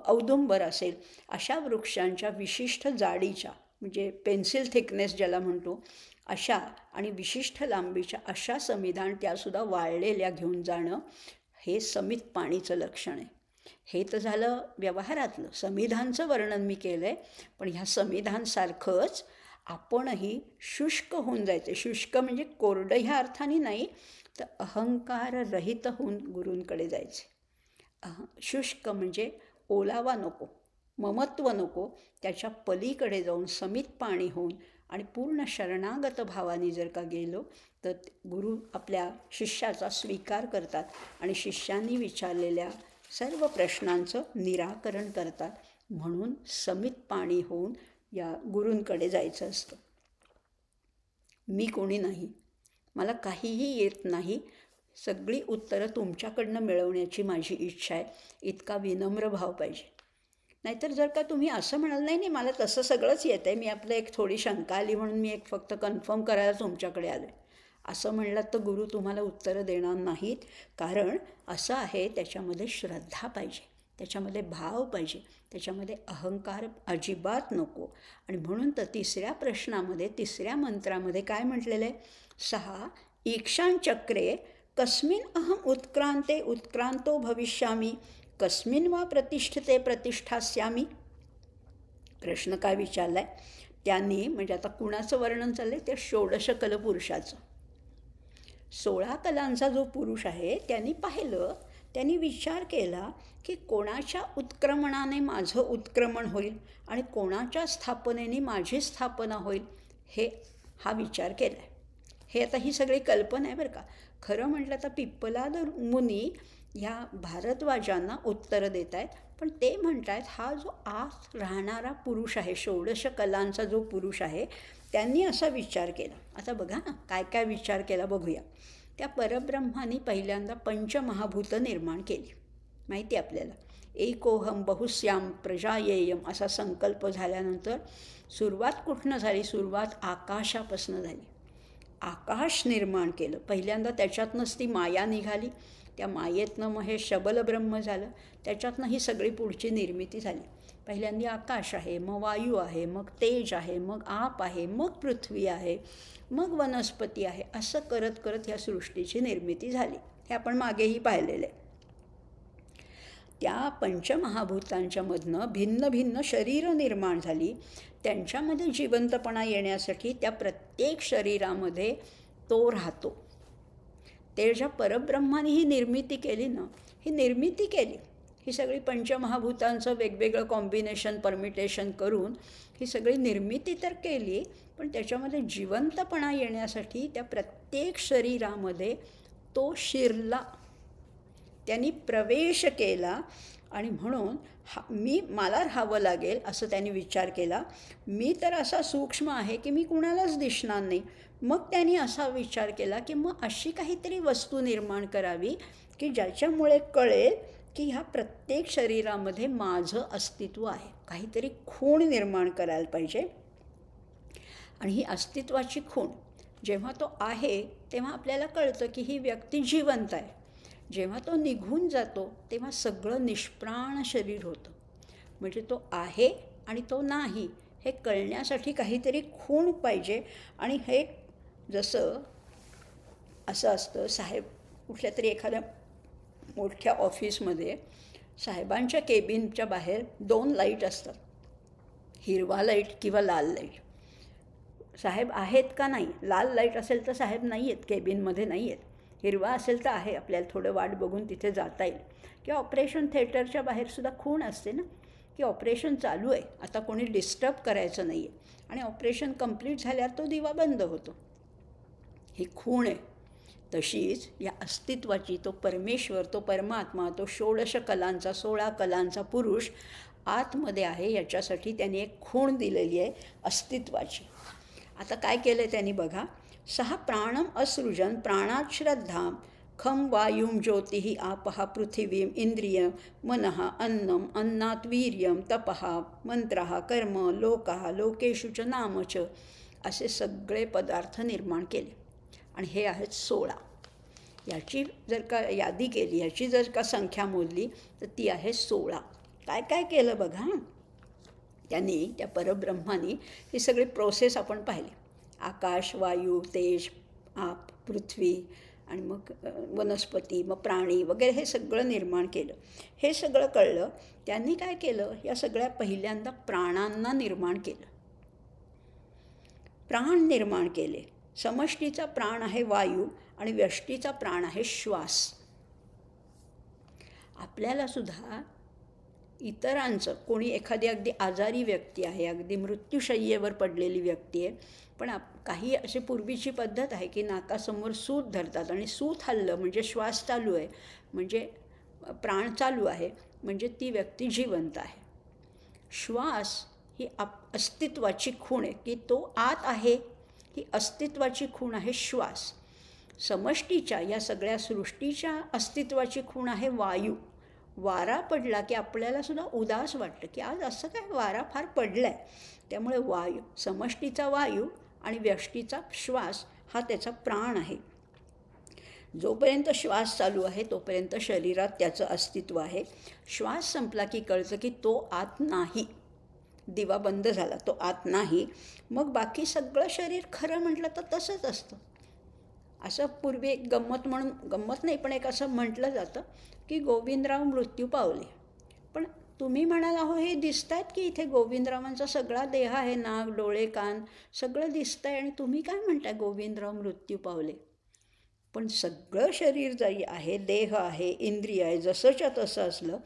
औदुंबर असेल, अशा वृक्षांच्या विशिष्ट जाडीच्या, म्हणजे पेन्सिल थिकनेस ज्याला म्हणतो, अशा आणि विशिष्ट लांबीच्या अशा समिधान, त्यासुद्धा वाळलेल्या घेऊन जाणं, हे समित पाणीचं लक्षण आहे. हे तर झालं व्यवहारातलं. समिधांचं वर्णन मी केलं आहे. पण ह्या समिधांसारखंच आपणही शुष्क होऊन जायचे. शुष्क म्हणजे कोरडं ह्या अर्थाने नाही, तर अहंकार रहित होऊन गुरूंकडे जायचे. शुष्क म्हणजे ओलावा नको, ममत्व नको, त्याच्या पलीकडे जाऊन समित पाणी होऊन आणि पूर्ण शरणागत भावाने जर का गेलो तर गुरु आपल्या शिष्याचा स्वीकार करतात आणि शिष्यांनी विचारलेल्या सर्व प्रश्नांचं निराकरण करतात. म्हणून समित पाणी होऊन या गुरूंकडे जायचं असतं. मी कोणी नाही, मला काहीही येत नाही, सगळी उत्तरं तुमच्याकडनं मिळवण्याची माझी इच्छा आहे, इतका विनम्र भाव पाहिजे. नाहीतर जर का तुम्ही असं म्हणाल, नाही नाही मला तसं सगळंच येतं आहे, मी आपलं एक थोडी शंका आली म्हणून मी एक फक्त कन्फर्म करायला तुमच्याकडे आलो आहे, असं म्हणलात तर गुरु तुम्हाला उत्तरं देणार नाहीत. कारण असं आहे, त्याच्यामध्ये श्रद्धा पाहिजे, त्याच्यामध्ये भाव पाहिजे, त्याच्यामध्ये अहंकार अजिबात नको. आणि म्हणून तर तिसऱ्या प्रश्नामध्ये, तिसऱ्या मंत्रामध्ये काय म्हटलेलं आहे? 6 ईक्षांचक्रे कस्मिन अहम उत्क्रांते उत्क्रांतो भविष्यामी कस्मिन वा प्रतिष्ठते प्रतिष्ठास्यामी. प्रश्न काय विचारला आहे त्यांनी, म्हणजे आता कुणाचं वर्णन चाललं आहे? त्या षोडश कलपुरुषाचं. 16 कलांचा जो पुरुष आहे त्यांनी पाहिलं, त्यांनी विचार केला की कोणाच्या उत्क्रमणाने माझं उत्क्रमण होईल आणि कोणाच्या स्थापनेने माझी स्थापना होईल, हा विचार केला आहे. हे आता ही सगळी कल्पना आहे बरं का. खरं म्हटलं तर पिप्पलाद मुनी ह्या भारद्वाजांना उत्तरं देत आहेत. पण ते म्हणत आहेत हा जो आत राहणारा पुरुष आहे, षोडश कलांचा जो पुरुष आहे, त्यांनी असा विचार केला. आता बघा ना काय काय विचार केला बघूया. त्या परब्रह्माने पहिल्यांदा पंचमहाभूतं निर्माण केली, माहिती आहे आपल्याला. एकोहम बहुस्याम प्रजायेयम असा संकल्प झाल्यानंतर सुरुवात कुठनं झाली? सुरुवात आकाशापासून झाली. आकाश निर्माण केलं पहिल्यांदा, त्याच्यातनंच ती माया निघाली. त्या मायेतनं मग हे शबल ब्रह्म झालं, त्याच्यातनं ही सगळी पुढची निर्मिती झाली. पहिल्यांदा आकाश आहे, मग वायू आहे, मग तेज आहे, मग आप आहे, मग पृथ्वी आहे, मग वनस्पती आहे. असं करत करत ह्या सृष्टीची निर्मिती झाली. हे आपण मागेही पाहिलेलं आहे. त्या पंचमहाभूतांच्या मधनं भिन्न भिन्न शरीरं निर्माण झाली. त्यांच्यामध्ये जिवंतपणा येण्यासाठी त्या प्रत्येक शरीरामध्ये तो राहतो. ते ज्या परब्रह्माने ही निर्मिती केली ना, ही निर्मिती केली, ही सगळी पंचमहाभूतांचं वेगवेगळं कॉम्बिनेशन परमिटेशन करून ही सगळी निर्मिती तर केली, पण त्याच्यामध्ये जिवंतपणा येण्यासाठी त्या प्रत्येक शरीरामध्ये तो शिरला, त्यांनी प्रवेश केला. आणि म्हणून मला राहावं लागेल असं त्यांनी विचार केला. मी तर असा सूक्ष्म आहे की मी कुणालाच दिसणार नाही. मग त्यांनी असा विचार केला की मग अशी काहीतरी वस्तू निर्माण करावी की ज्याच्यामुळे कळेल की ह्या प्रत्येक शरीरामध्ये माझं अस्तित्व आहे. काहीतरी खूण निर्माण करायला पाहिजे. आणि ही अस्तित्वाची खूण जेव्हा तो आहे तेव्हा आपल्याला कळतं की ही व्यक्ती जिवंत आहे. जेव्हा तो निघून जातो तेव्हा सगळं निष्प्राण शरीर होतं. म्हणजे तो आहे आणि तो नाही हे कळण्यासाठी काहीतरी खूण पाहिजे. आणि हे जसं असं असतं, साहेब कुठल्या तरी एखाद्या मोठ्या ऑफिसमध्ये साहेबांच्या केबिनच्या बाहेर 2 लाईट असतात, हिरवा लाईट किंवा लाल लाईट. साहेब आहेत का नाही, लाल लाईट असेल तर साहेब नाही आहेत, केबिनमध्ये नाही आहेत. हिरवा असेल तर आहे, आपल्याला थोडं वाट बघून तिथे जाता येईल. किंवा ऑपरेशन थिएटरच्या बाहेरसुद्धा खूण असते ना, की ऑपरेशन चालू आहे, आता कोणी डिस्टर्ब करायचं नाही आहे, आणि ऑपरेशन कंप्लीट झाल्यावर तो दिवा बंद होतो. ही खूण आहे. तशीच या अस्तित्वाची, तो परमेश्वर, तो परमात्मा, तो 16 कलांचा 16 कलांचा पुरुष आतमध्ये आहे. याच्यासाठी त्यांनी एक खूण दिलेली आहे अस्तित्वाची. आता काय केलं आहे त्यांनी बघा. 6 प्राणम असृजन प्राणात श्रद्धा खम वायुम ज्योतिः आपः पृथिवीम इंद्रिय मनः अन्नम अन्नात वीर्यम तपः मंत्रः कर्म लोकः लोकेषु च नाम च, असे सगळे पदार्थ निर्माण केले. आणि हे आहेत 16. याची जर का यादी केली, याची जर का संख्या मोजली तर ती आहे 16. काय काय केलं बघा त्यांनी, त्या परब्रह्मानी. ही सगळी प्रोसेस आपण पाहिली. आकाश, वायू, तेज, आप, पृथ्वी, आणि मग वनस्पती, मग प्राणी वगैरे हे सगळं निर्माण केलं. हे सगळं कळलं. त्यांनी काय केलं, या सगळ्या पहिल्यांदा प्राणांना निर्माण केलं. प्राण निर्माण केले. समष्टीचा प्राण आहे वायू आणि व्यष्टीचा प्राण आहे श्वास. आपल्याला सुद्धा इतरांचं, कोणी एखादी अगदी आजारी व्यक्ती आहे, अगदी मृत्यूशय्येवर पडलेली व्यक्ती आहे, पण काही अशी पूर्वीची पद्धत आहे की नाकासमोर सूत धरतात आणि सूत हललं म्हणजे श्वास चालू आहे, म्हणजे प्राण चालू आहे, म्हणजे ती व्यक्ती जिवंत आहे. श्वास ही अस्तित्वाची खूण आहे की तो आत आहे. ही अस्तित्वाची खूण आहे श्वास. समष्टीच्या, या सगळ्या सृष्टीच्या अस्तित्वाची खूण आहे वायू. वारा पडला की आपल्याला सुद्धा उदास वाटतं की आज असं काय, वारा फार पडला आहे. त्यामुळे वायू, समष्टीचा वायू आणि व्यष्टीचा श्वास हा त्याचा प्राण आहे. जोपर्यंत श्वास चालू आहे तोपर्यंत शरीरात त्याचं अस्तित्व आहे. श्वास संपला की कळतं की तो आत नाही, दिवा बंद झाला, तो आत नाही. मग बाकी सगळं शरीर खरं म्हटलं तर तसंच असतं. असं पूर्वी एक गंमत म्हणून, गंमत नाही पण एक असं म्हटलं जातं की गोविंदराव मृत्यू पावले. पण तुम्ही म्हणाल अहो हे दिसत आहेत की इथे गोविंदरावांचा सगळा देह आहे, नाक, डोळे, कान सगळं दिसतं आहे, आणि तुम्ही काय म्हणताय गोविंदराव मृत्यू पावले. पण सगळं शरीर जरी आहे, देह आहे, इंद्रिय आहे, जसंच्या तसं असलं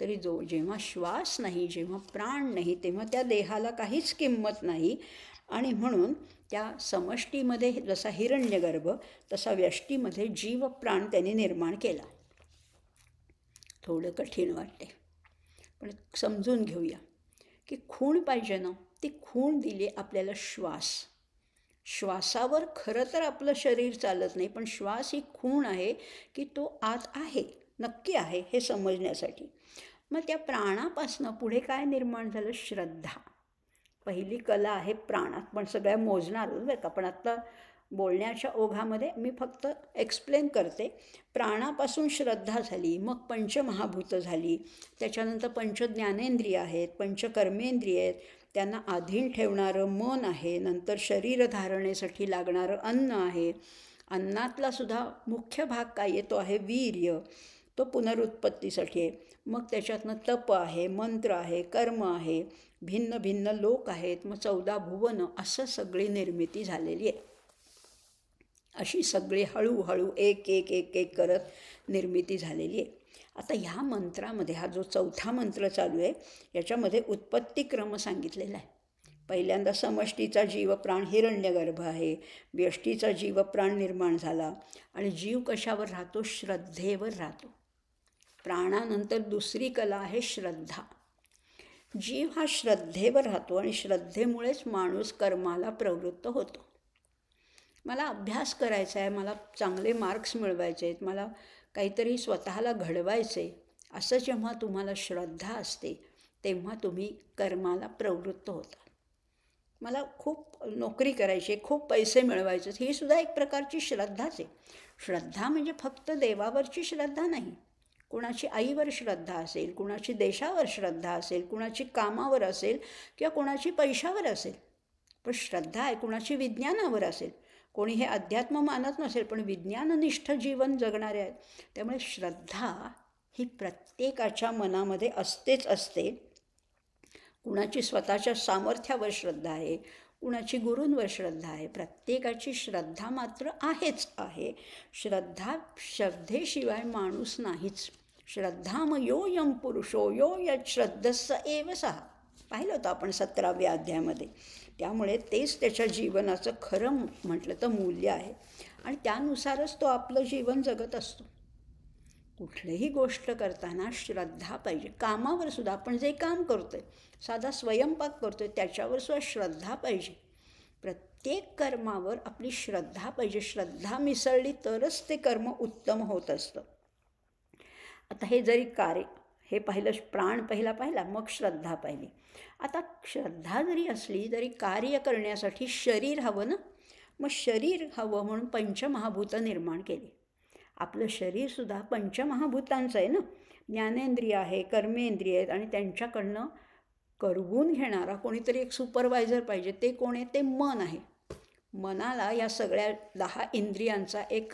तरी जेव्हा श्वास नाही, जेव्हा प्राण नाही, तेव्हा त्या देहाला काहीच किंमत नाही. आणि म्हणून त्या समष्टीमध्ये जसा हिरण्यगर्भ तसा व्यष्टीमध्ये जीव प्राण त्यांनी निर्माण केला. थोडं कठीण वाटते पण समजून घेऊया की खूण पाहिजे ना, ती खूण दिली आपल्याला श्वास. श्वासावर खरं तर आपलं शरीर चालत नाही, पण श्वास ही खूण आहे की तो आत आहे, नक्की आहे हे समजण्यासाठी. मग त्या प्राणापासनं पुढे काय निर्माण झालं, श्रद्धा. पहिली कला आहे प्राणात, पण सगळ्या मोजणार बरं का, पण आत्ता बोलण्याच्या ओघामध्ये मी फक्त एक्सप्लेन करते. प्राणापासून श्रद्धा झाली, मग पंचमहाभूतं झाली, त्याच्यानंतर पंचज्ञानेंद्रिय आहेत, पंचकर्मेंद्रिय आहेत, त्यांना अधीन ठेवणारं मन आहे, नंतर शरीर धारणेसाठी लागणारं अन्न आहे. अन्नातला सुद्धा मुख्य भाग काय आहे, तो आहे वीर्य, तो पुनरुत्पत्तीसाठी आहे. मग त्याच्यातनं तप आहे, मंत्र आहे, कर्म आहे, भिन्न भिन्न लोक आहेत, मग 14 भुवनं, असं सगळी निर्मिती झालेली आहे. अशी सगळी हळूहळू एक एक एक एक करत निर्मिती झालेली आहे. आता ह्या मंत्रामध्ये हा जो चौथा मंत्र चालू आहे याच्यामध्ये उत्पत्तिक्रम सांगितलेला आहे. पहिल्यांदा समष्टीचा जीवप्राण हिरण्यगर्भ आहे, व्यष्टीचा जीवप्राण निर्माण झाला आणि जीव कशावर राहतो? श्रद्धेवर राहतो. प्राणानंतर दुसरी कला आहे श्रद्धा. जीव हा श्रद्धेवर राहतो आणि श्रद्धेमुळेच माणूस कर्माला प्रवृत्त होतो. मला अभ्यास करायचा आहे, मला चांगले मार्क्स मिळवायचे आहेत, मला काहीतरी स्वतःला घडवायचे, असं जेव्हा तुम्हाला श्रद्धा असते तेव्हा तुम्ही कर्माला प्रवृत्त होता. मला खूप नोकरी करायची, खूप पैसे मिळवायचे, ही सुद्धा एक प्रकारची श्रद्धाच आहे. श्रद्धा म्हणजे फक्त देवावरची श्रद्धा नाही. कुणाची आईवर श्रद्धा असेल, कुणाची देशावर श्रद्धा असेल, कुणाची कामावर असेल किंवा कुणाची पैशावर असेल. पण श्रद्धा आहे कुणाची विज्ञानावर असेल. कोणी हे अध्यात्म मानत नसेल पण विज्ञाननिष्ठ जीवन जगणारे आहेत. त्यामुळे श्रद्धा ही प्रत्येकाच्या मनामध्ये असतेच असते. कुणाची स्वतःच्या सामर्थ्यावर श्रद्धा आहे, कुणाची गुरूंवर श्रद्धा आहे. प्रत्येकाची श्रद्धा मात्र आहेच आहे. श्रद्धेशिवाय माणूस नाहीच. श्रद्धामयोऽयं पुरुषो यो यत् श्रद्धस्स एव सः, पाहिलं होतं आपण 17व्या अध्यायामध्ये. त्यामुळे तेच त्याच्या जीवनाचं खरं म्हटलं तर मूल्य आहे आणि त्यानुसारच तो आपलं जीवन जगत असतो. कुठलीही गोष्ट करताना श्रद्धा पाहिजे. कामावर सुद्धा आपण जे काम करतो आहे, साधा स्वयंपाक करतो आहे, त्याच्यावर सुद्धा श्रद्धा पाहिजे. प्रत्येक कर्मावर आपली श्रद्धा पाहिजे. श्रद्धा मिसळली तरच ते कर्म उत्तम होत असतं. आता हे जरी कार्य हे पाहिलं, प्राण पाहिला, मग श्रद्धा पाहिली. आता श्रद्धा जरी असली तरी कार्य करण्यासाठी शरीर हवं ना. मग शरीर हवं म्हणून पंचमहाभूतं निर्माण केली. आपलं शरीरसुद्धा पंचमहाभूतांचं आहे ना. ज्ञानेंद्रिय आहे, कर्मेंद्रिय आहेत आणि त्यांच्याकडनं करवून घेणारा कोणीतरी एक सुपरवायझर पाहिजे. ते कोण आहे? ते मन आहे. मनाला या सगळ्या 10 इंद्रियांचा एक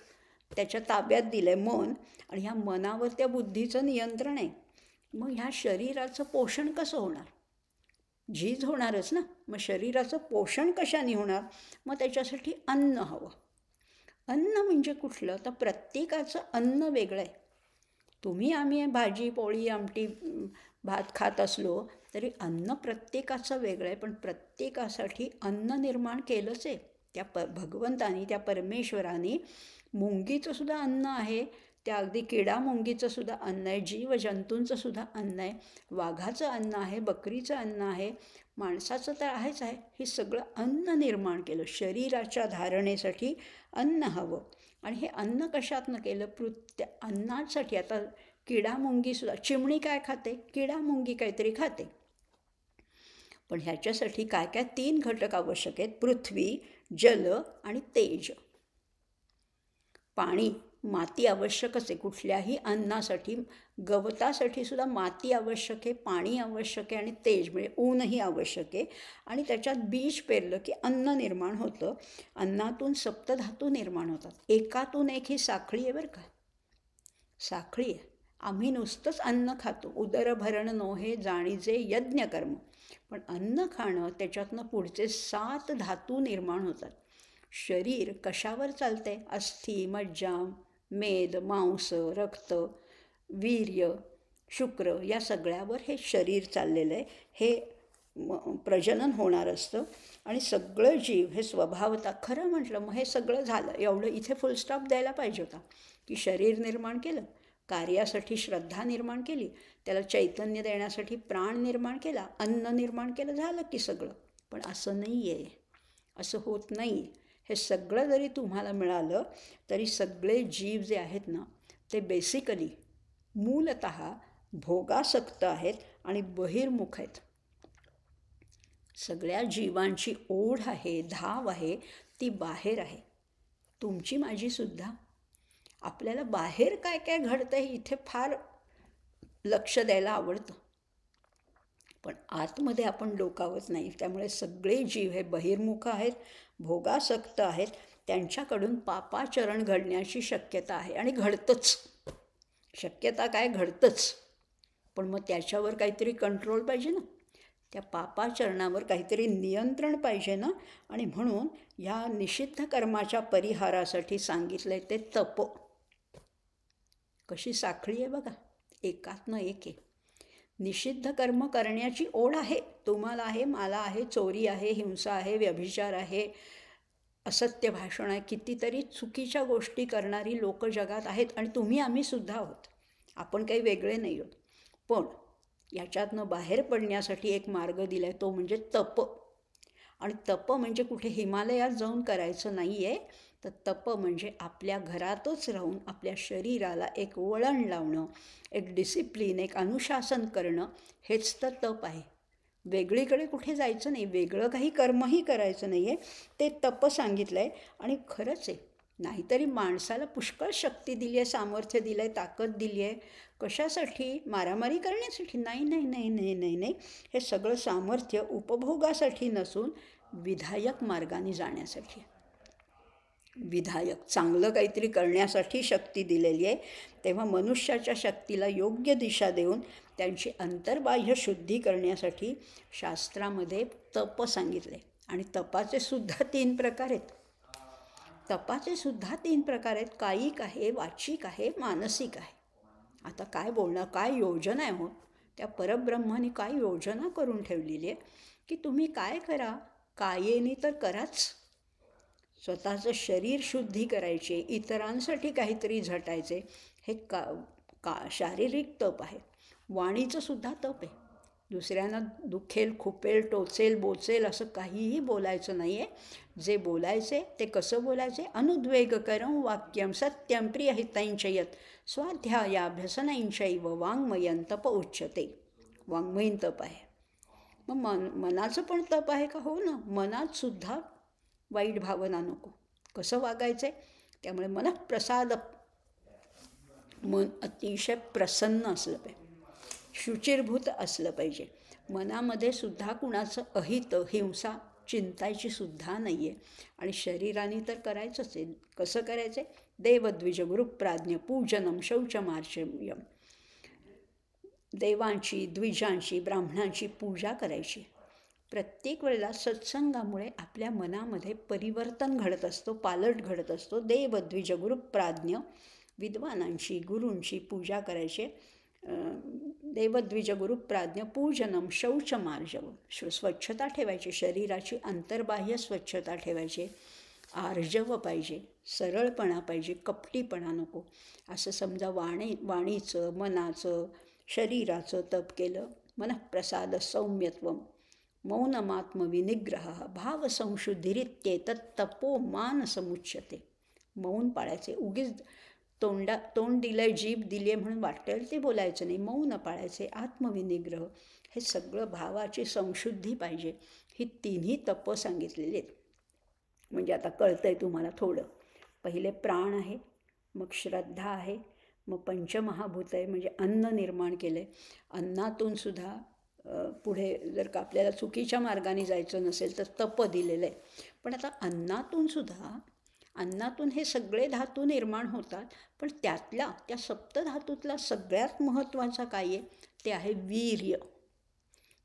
त्याच्या ताब्यात दिलं आहे मन, आणि ह्या मनावर त्या बुद्धीचं नियंत्रण आहे. मग ह्या शरीराचं पोषण कसं होणार? झीज होणारच ना. मग शरीराचं पोषण कशाने होणार? मग त्याच्यासाठी अन्न हवं. अन्न म्हणजे कुठलं? तर प्रत्येकाचं अन्न वेगळं आहे. तुम्ही आम्ही भाजी पोळी आमटी भात खात असलो तरी अन्न प्रत्येकाचं वेगळं आहे. पण प्रत्येकासाठी अन्न निर्माण केलंच आहे त्या भगवंतानी, त्या परमेश्वराने. मुंगीचं सुद्धा अन्न आहे, त्या अगदी किडा मुंगीचं सुद्धा अन्न आहे, जीवजंतूंचं सुद्धा अन्न आहे, वाघाचं अन्न आहे, बकरीचं अन्न आहे, माणसाचं तर आहेच आहे. हे सगळं अन्न निर्माण केलं. शरीराच्या धारणेसाठी अन्न हवं. आणि हे अन्न कशातनं केलं? अन्नासाठी. आता किडा मुंगीसुद्धा, चिमणी काय खाते? किडा मुंगी काहीतरी खाते. पण ह्याच्यासाठी काय काय 3 घटक आवश्यक आहेत. पृथ्वी, जल आणि तेज. पाणी, माती आवश्यकच आहे कुठल्याही अन्नासाठी. गवतासाठी सुद्धा माती आवश्यक आहे, पाणी आवश्यक आहे आणि तेज म्हणजे ऊनही आवश्यक आहे. आणि त्याच्यात बीज पेरलं की अन्न निर्माण होतं. अन्नातून सप्तधातू निर्माण होतात. एकातून एक ही साखळी आहे बरं का. साखळी आहे. आम्ही नुसतंच अन्न खातो. उदरभरण नोहे जाणीजे यज्ञकर्म. पण अन्न खाणं त्याच्यातनं पुढचे 7 धातू निर्माण होतात. शरीर कशावर चालतंय? अस्थि, मज्जा, मेद, मांस, रक्त, वीर्य, शुक्र या सगळ्यावर हे शरीर चाललेलं आहे. हे प्रजनन होणार असतं आणि सगळं जीव हे स्वभावता. खरं म्हटलं मग हे सगळं झालं. एवढं इथे फुलस्टॉप द्यायला पाहिजे होता की शरीर निर्माण केलं, कार्यासाठी श्रद्धा निर्माण केली, त्याला चैतन्य देण्यासाठी प्राण निर्माण केला, अन्न निर्माण केलं, झालं की सगळं. पण असं नाही आहे, असं होत नाही. हे सगळं जरी तुम्हाला मिळालं तरी सगळे जीव जे आहेत ना ते बेसिकली मूलतः भोगासक्त आहेत आणि बहिर्मुख आहेत. सगळ्या जीवांची ओढ आहे, धाव आहे, ती बाहेर आहे. तुमची माझीसुद्धा. आपल्याला बाहेर काय काय घडतं आहे इथे फार लक्ष द्यायला आवडतं, पण आतमध्ये आपण डोकावत नाही. त्यामुळे सगळे जीव हे बहिर्मुख आहेत, भोगासक्त आहेत. त्यांच्याकडून पापाचरण घडण्याची शक्यता आहे आणि घडतंच. शक्यता काय? घडतंच. पण मग त्याच्यावर काहीतरी कंट्रोल पाहिजे ना. त्या पापाचरणावर काहीतरी नियंत्रण पाहिजे ना. आणि म्हणून ह्या निषिद्ध कर्माच्या परिहारासाठी सांगितलं आहे ते तप. कशी साखळी आहे बघा. एकातनं एक आहे. निषिद्ध कर्म करण्याची ओढ आहे, तुम्हाला आहे, मला आहे. चोरी आहे, हिंसा आहे, व्यभिचार आहे, असत्य भाषण आहे, कितीतरी चुकीच्या गोष्टी करणारी लोक जगात आहेत आणि तुम्ही आम्हीसुद्धा आहोत. आपण काही वेगळे नाही आहोत. पण याच्यातनं बाहेर पडण्यासाठी एक मार्ग दिला आहे, तो म्हणजे तप. आणि तप म्हणजे कुठे हिमालयात जाऊन करायचं नाही आहे, तर तप म्हणजे आपल्या घरातच राहून आपल्या शरीराला एक वळण लावणं, एक डिसिप्लिन, एक अनुशासन करणं, हेच तर तप आहे. वेगळीकडे कुठे जायचं नाही, वेगळं काही कर्मही करायचं नाही आहे, ते तप सांगितलं आहे. आणि खरंच आहे, नाहीतरी माणसाला पुष्कळ शक्ती दिली आहे, सामर्थ्य दिलं आहे, ताकद दिली आहे. कशासाठी? मारामारी करण्यासाठी? नाही नाही नाही नाही नाही नाही. हे सगळं सामर्थ्य उपभोगासाठी नसून विधायक मार्गाने जाण्यासाठी, विधायक चांगलं काहीतरी करण्यासाठी शक्ती दिलेली आहे. तेव्हा मनुष्याच्या शक्तीला योग्य दिशा देऊन त्यांची अंतर्बाह्य शुद्धी करण्यासाठी शास्त्रामध्ये तप सांगितले. आणि तपाचे सुद्धा 3 प्रकार आहेत. तपाचे सुद्धा 3 प्रकार आहेत. कायिक आहे, वाचिक आहे, मानसिक आहे. आता काय बोलणं, काय योजना आहे हो, त्या परब्रह्माने काय योजना करून ठेवलेली आहे की तुम्ही काय करा, कायेने तर कराच. स्वतःचं शरीर शुद्धी करायचे, इतरांसाठी काहीतरी झटायचे, हे शारीरिक तप आहे. वाणीचं सुद्धा तप आहे. दुसऱ्यांना दुखेल, खुपेल, टोचेल, बोचेल असं काहीही बोलायचं नाही आहे. जे बोलायचे ते कसं बोलायचे? अनुद्वेगकरं वाक्यं सत्यं प्रियहितैंचयत स्वाध्यायाभ्यसनैंचैव वाङ्मयं तप उच्यते. वाङ्मयीन तप आहे. मग मनाचं पण तप आहे का? हो ना, मनात सुद्धा वाईट भावना नको. कसं वागायचं आहे? त्यामुळे मनःप्रसाद, मन अतिशय प्रसन्न असलं पाहिजे, शुचिर्भूत असलं पाहिजे. मनामध्ये सुद्धा कुणाचं अहित, हिंसा चिंतायची सुद्धा नाही आहे. आणि शरीराने तर करायचंच आहे. कसं करायचं आहे? देवद्विज गुरुप्राज्ञ पूजनम शौचमार्चयम. देवांची, द्विजांची, ब्राह्मणांची पूजा करायची. प्रत्येक वेळेला सत्संगामुळे आपल्या मनामध्ये परिवर्तन घडत असतो, पालट घडत असतो. देवद्विज गुरुप्राज्ञ, विद्वानांची, गुरूंची पूजा करायची. देवद्विज गुरुप्राज्ञ पूजनम शौचमार्जव, स्वच्छता ठेवायची, शरीराची अंतर्बाह्य स्वच्छता ठेवायची. आर्जव पाहिजे, सरळपणा पाहिजे, कपटीपणा नको. असं समजा वाणीचं, मनाचं, शरीराचं तप केलं. मनःप्रसाद सौम्यत्वम मौनमात्मविनिग्रह भावसंशुद्धिरित्येतत् तपो मानसमुच्यते. मौन पाळायचे. उगीच तोंड दिलंय, जीभ दिली आहे म्हणून वाटेल ते बोलायचं नाही. मौन पाळायचे, आत्मविनिग्रह, हे सगळं भावाची संशुद्धी पाहिजे. ही 3ही तप सांगितलेली आहेत. म्हणजे आता कळतं आहे तुम्हाला थोडं. पहिले प्राण आहे, मग श्रद्धा आहे, मग पंचमहाभूत आहे, म्हणजे अन्न निर्माण केलं आहे. अन्नातून सुद्धा पुढे जर का आपल्याला चुकीच्या मार्गाने जायचं नसेल तर तप दिलेलं आहे. पण आता अन्नातून हे सगळे धातू निर्माण होतात. पण त्या सप्तधातूतला सगळ्यात महत्त्वाचा काय आहे? ते आहे वीर्य.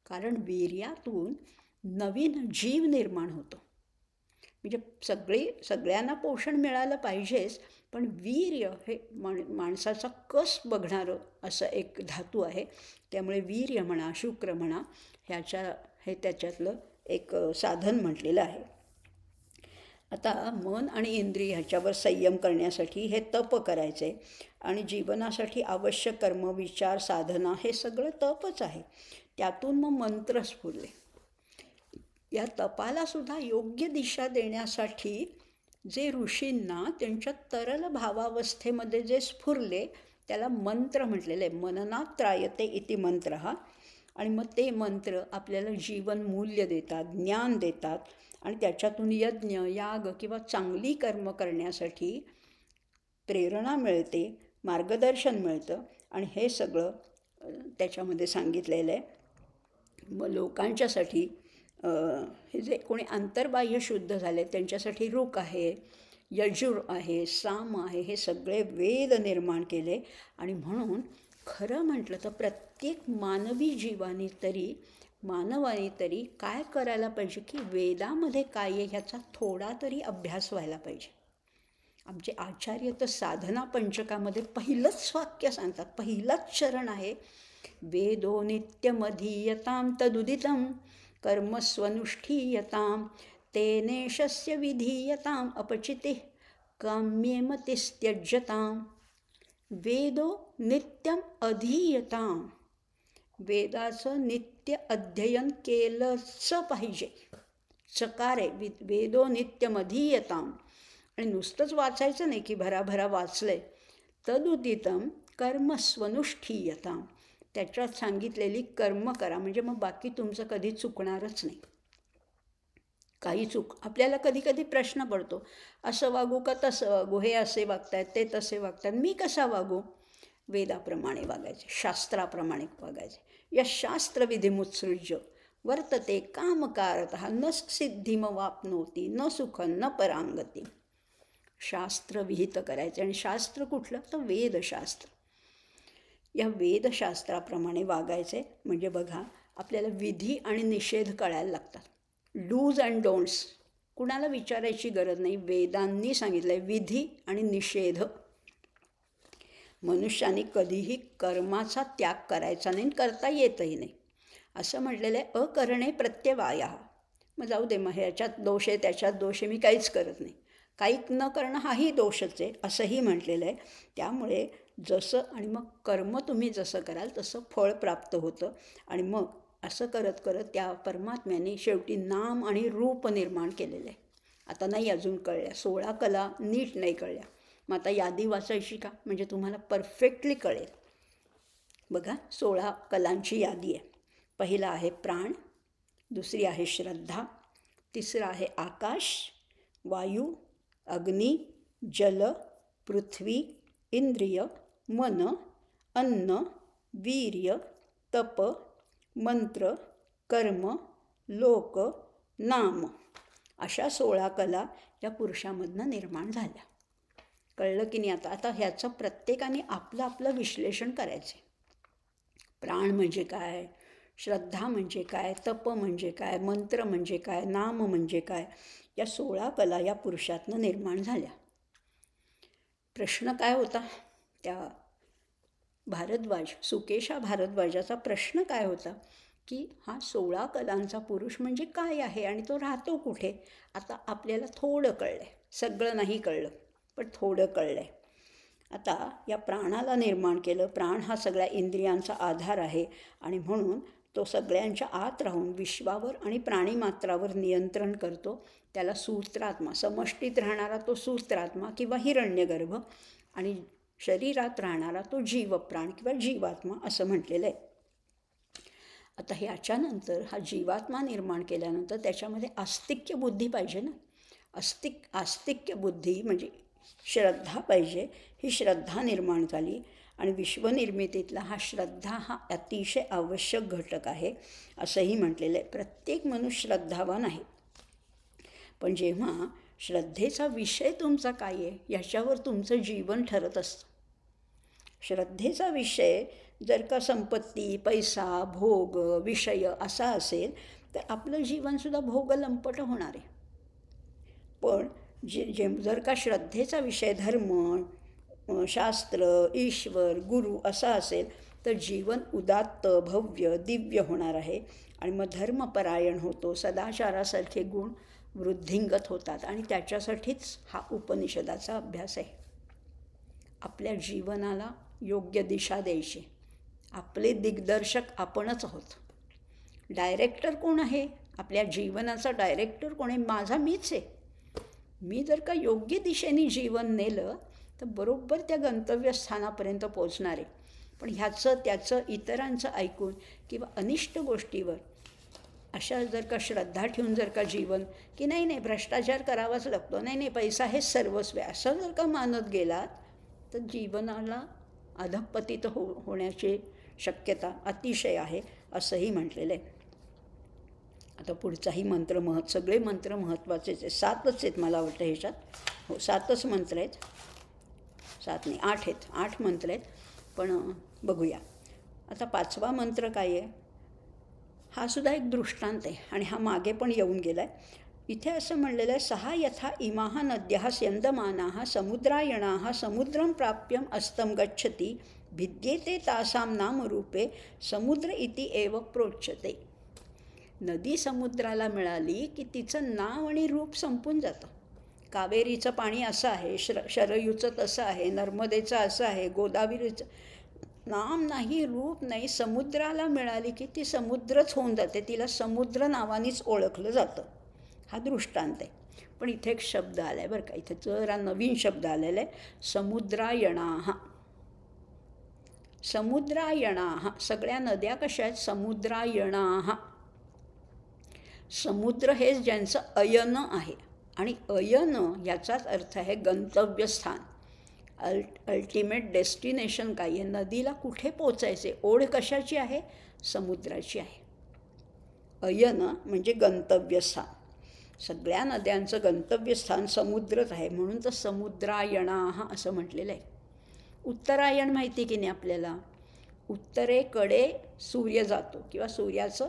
कारण वीर्यातून नवीन जीव निर्माण होतो. म्हणजे सगळ्यांना पोषण मिळालं पाहिजेच, पण वीर्य हे माणसाचा कस बघणारं असं एक धातू आहे. त्यामुळे वीर्य म्हणा, शुक्र म्हणा, हे त्याच्यातलं एक साधन म्हटलेलं आहे. आता मन आणि इंद्रिय ह्याच्यावर संयम करण्यासाठी हे तप करायचे. आणि जीवनासाठी आवश्यक कर्म, विचार, साधना हे सगळं तपच आहे. त्यातून मग मंत्र स्फुरले. या तपाला सुद्धा योग्य दिशा देण्यासाठी जे ऋषींना त्यांच्या तरल भावावस्थेमध्ये जे स्फुरले त्याला मंत्र म्हटलेलं आहे. मननात त्रायते इति मंत्र हा. आणि मग ते मंत्र आपल्याला जीवन मूल्य देतात, ज्ञान देतात. आणि त्याच्यातून यज्ञ, याग किंवा चांगली कर्म करण्यासाठी प्रेरणा मिळते, मार्गदर्शन मिळतं. आणि हे सगळं त्याच्यामध्ये सांगितलेलं आहे. मग लोकांच्यासाठी हे जे कोणी अंतर्बाह्य शुद्ध झाले त्यांच्यासाठी ऋक आहे, यजुर आहे, साम आहे, हे सगळे वेद निर्माण केले. आणि म्हणून खरं म्हटलं तर प्रत्येक मानवाने तरी काय करायला पाहिजे की वेदामध्ये काय आहे ह्याचा थोडा तरी अभ्यास व्हायला पाहिजे. आमचे आचार्य तर साधना पंचकामध्ये पहिलंच वाक्य सांगतात, पहिलाच चरण आहे, वेदो नित्यमधीयतां तदुदितं कर्मस्वनुष्ठीयतां तेनेशस्य विधीयताम् अपचितिः काम्ये मतिस्त्यज्यतां. वेदो नित्यम अधीयतां. वेदाचं नित्य अध्ययन केलंच पाहिजे. चकार आहे, वेदो नित्यमधीयतां. आणि नुसतंच वाचायचं नाही की भराभरा वाचलंय. तदुदितं कर्मस्वनुष्ठीयतां. त्याच्यात सांगितलेली कर्म करा, म्हणजे मग बाकी तुमचं कधी चुकणारच नाही. काही चूक आपल्याला कधी कधी प्रश्न पडतो, असं वागू का तसं वागू, हे असे वागतायत ते तसे वागतात, मी कसा वागू? वेदाप्रमाणे वागायचे, शास्त्राप्रमाणे वागायचे. या शास्त्रविधिमुत्सृज्य वर्तते कामकारतः न सिद्धिमवाप्नोती न सुखं न परांगती. शास्त्र विहित करायचे. आणि शास्त्र कुठलं? तर वेदशास्त्र. या वेदशास्त्राप्रमाणे वागायचे. म्हणजे बघा, आपल्याला विधी आणि निषेध कळायला लागतात. डूज अँड डोंट्स कुणाला विचारायची गरज नाही, वेदांनी सांगितलं आहे. विधी आणि निषेध. मनुष्याने कधीही कर्माचा त्याग करायचा नाही, करता येतही नाही. असं म्हटलेलं आहे, अकरणे प्रत्यवाया. मग जाऊ दे, मग ह्याच्यात दोष आहे त्याच्यात दोष आहे, मी काहीच करत नाही. काही न करणं हाही दोषच आहे असंही म्हटलेलं आहे. त्यामुळे जसं आणि मग कर्म तुम्ही जसं कराल तसं फळ प्राप्त होतं. आणि मग असं करत करत त्या परमात्म्याने शेवटी नाम आणि रूप निर्माण केलेलं आहे. आता नाही अजून कळल्या, 16 कला नीट नाही कळल्या. मग आता यादी वाचायची का, म्हणजे तुम्हाला परफेक्टली कळेल. बघा, 16 कलांची यादी आहे. पहिला आहे प्राण, दुसरी आहे श्रद्धा, तिसरं आहे आकाश, वायू, अग्नी, जल, पृथ्वी, इंद्रिय, मन, अन्न, वीर्य, तप, मंत्र, कर्म, लोक, नाम. अशा 16 कला या पुरुषामधनं निर्माण झाल्या. कळलं की नाही? आता ह्याचं प्रत्येकाने आपलं आपलं विश्लेषण करायचं. प्राण म्हणजे काय, श्रद्धा म्हणजे काय, तप म्हणजे काय, मंत्र म्हणजे काय, नाम म्हणजे काय. या 16 कला या पुरुषातनं निर्माण झाल्या. प्रश्न काय होता त्या सुकेशा भारद्वाजाचा प्रश्न काय होता की हा 16 कलांचा पुरुष म्हणजे काय आहे आणि तो राहतो कुठे? आता आपल्याला थोडं कळलं आहे, सगळं नाही कळलं पण थोडं कळलं आहे. आता या प्राणाला निर्माण केलं. प्राण हा सगळ्या इंद्रियांचा आधार आहे आणि म्हणून तो सगळ्यांच्या आत राहून विश्वावर आणि प्राणीमात्रावर नियंत्रण करतो. त्याला सूत्रात्मा, समष्टीत राहणारा तो सूत्रात्मा किंवा हिरण्यगर्भ, आणि शरीरात राहणारा तो जीवप्राण किंवा जीवात्मा असं म्हटलेलं आहे. आता ह्याच्यानंतर हा जीवात्मा निर्माण केल्यानंतर त्याच्यामध्ये आस्तिक्य बुद्धी पाहिजे ना. आस्तिक्य बुद्धी म्हणजे श्रद्धा पाहिजे. ही श्रद्धा निर्माण झाली आणि विश्वनिर्मितीतला हा श्रद्धा हा अतिशय आवश्यक घटक आहे असंही म्हटलेलं आहे. प्रत्येक मनुष्य श्रद्धावान आहे. पण जेव्हा श्रद्धेचा विषय तुमचा काय आहे याच्यावर तुमचं जीवन ठरत असतं. श्रद्धेचा विषय जर का संपत्ती, पैसा, भोग, विषय असा असेल तर आपलं जीवनसुद्धा भोगलंपट होणार आहे. पण जर का श्रद्धेचा विषय धर्म, शास्त्र, ईश्वर, गुरु असा असेल तर जीवन उदात्त, भव्य, दिव्य होणार आहे. आणि मग धर्मपरायण होतो, सदाचारासारखे गुण वृद्धिंगत होतात. आणि त्याच्यासाठीच हा उपनिषदाचा अभ्यास आहे. आपल्या जीवनाला योग्य दिशा द्यायची. आपले दिग्दर्शक आपणच आहोत. डायरेक्टर कोण आहे? आपल्या जीवनाचा डायरेक्टर कोण आहे? माझा मीच आहे. मी जर का योग्य दिशेने जीवन नेलं तर बरोबर त्या गंतव्यस्थानापर्यंत पोचणार आहे. पण ह्याचं त्याचं इतरांचं ऐकून किंवा अनिष्ट गोष्टीवर अशा जर का श्रद्धा ठेवून जर का जीवन की नाही भ्रष्टाचार करावाच लागतो, नाही पैसा हे सर्वस्व आहे, असं जर का मानत गेलात तर जीवनाला अधःपतित होण्याची शक्यता अतिशय आहे असंही म्हटलेलं आहे. आता पुढचाही मंत्र सगळे मंत्र महत्त्वाचेच आहे. 7च आहेत मला वाटतं ह्याच्यात. हो, 7च मंत्र आहेत. 7 नाही 8 आहेत. 8 मंत्र आहेत. पण बघूया आता 5वा मंत्र काय आहे. हा सुद्धा एक दृष्टांत आहे आणि हा मागे पण येऊन गेला आहे. इथे असं म्हणलेलं आहे, सहा यथा इमाः नद्यः स्यन्दमानाः समुद्रायणाः समुद्रं प्राप्यम् अस्तं गच्छति भिद्येते तासां नामरूपे समुद्र इति एव प्रोच्यते. नदी समुद्राला मिळाली की तिचं नाव आणि रूप संपून जातं. कावेरीचं पाणी असं आहे, शरयूचं तसं आहे, नर्मदेचं असं आहे, गोदावरीचं नाम नाही, रूप नाही. समुद्राला मिळाली की ती समुद्रच होऊन जाते, तिला समुद्र नावानेच ओळखलं जातं. हा दृष्टांत आहे. पण इथे एक शब्द आला आहे बरं का, इथे जरा नवीन शब्द आलेला आहे, समुद्रायणाः. समुद्रायणाः, सगळ्या नद्या कशा आहेत? समुद्रायणाः. समुद्र हेच ज्यांचं अयन आहे, आणि अयन याचाच अर्थ आहे गंतव्यस्थान, अल्टिमेट डेस्टिनेशन. काय आहे? नदीला कुठे पोचायचे? ओढ कशाची आहे? समुद्राची आहे. अयन म्हणजे गंतव्यस्थान. सगळ्या नद्यांचं गंतव्यस्थान समुद्रच आहे, म्हणून तर समुद्रायणाः असं म्हटलेलं आहे. उत्तरायण माहिती की नाही आपल्याला? उत्तरेकडे सूर्य जातो, किंवा सूर्याचं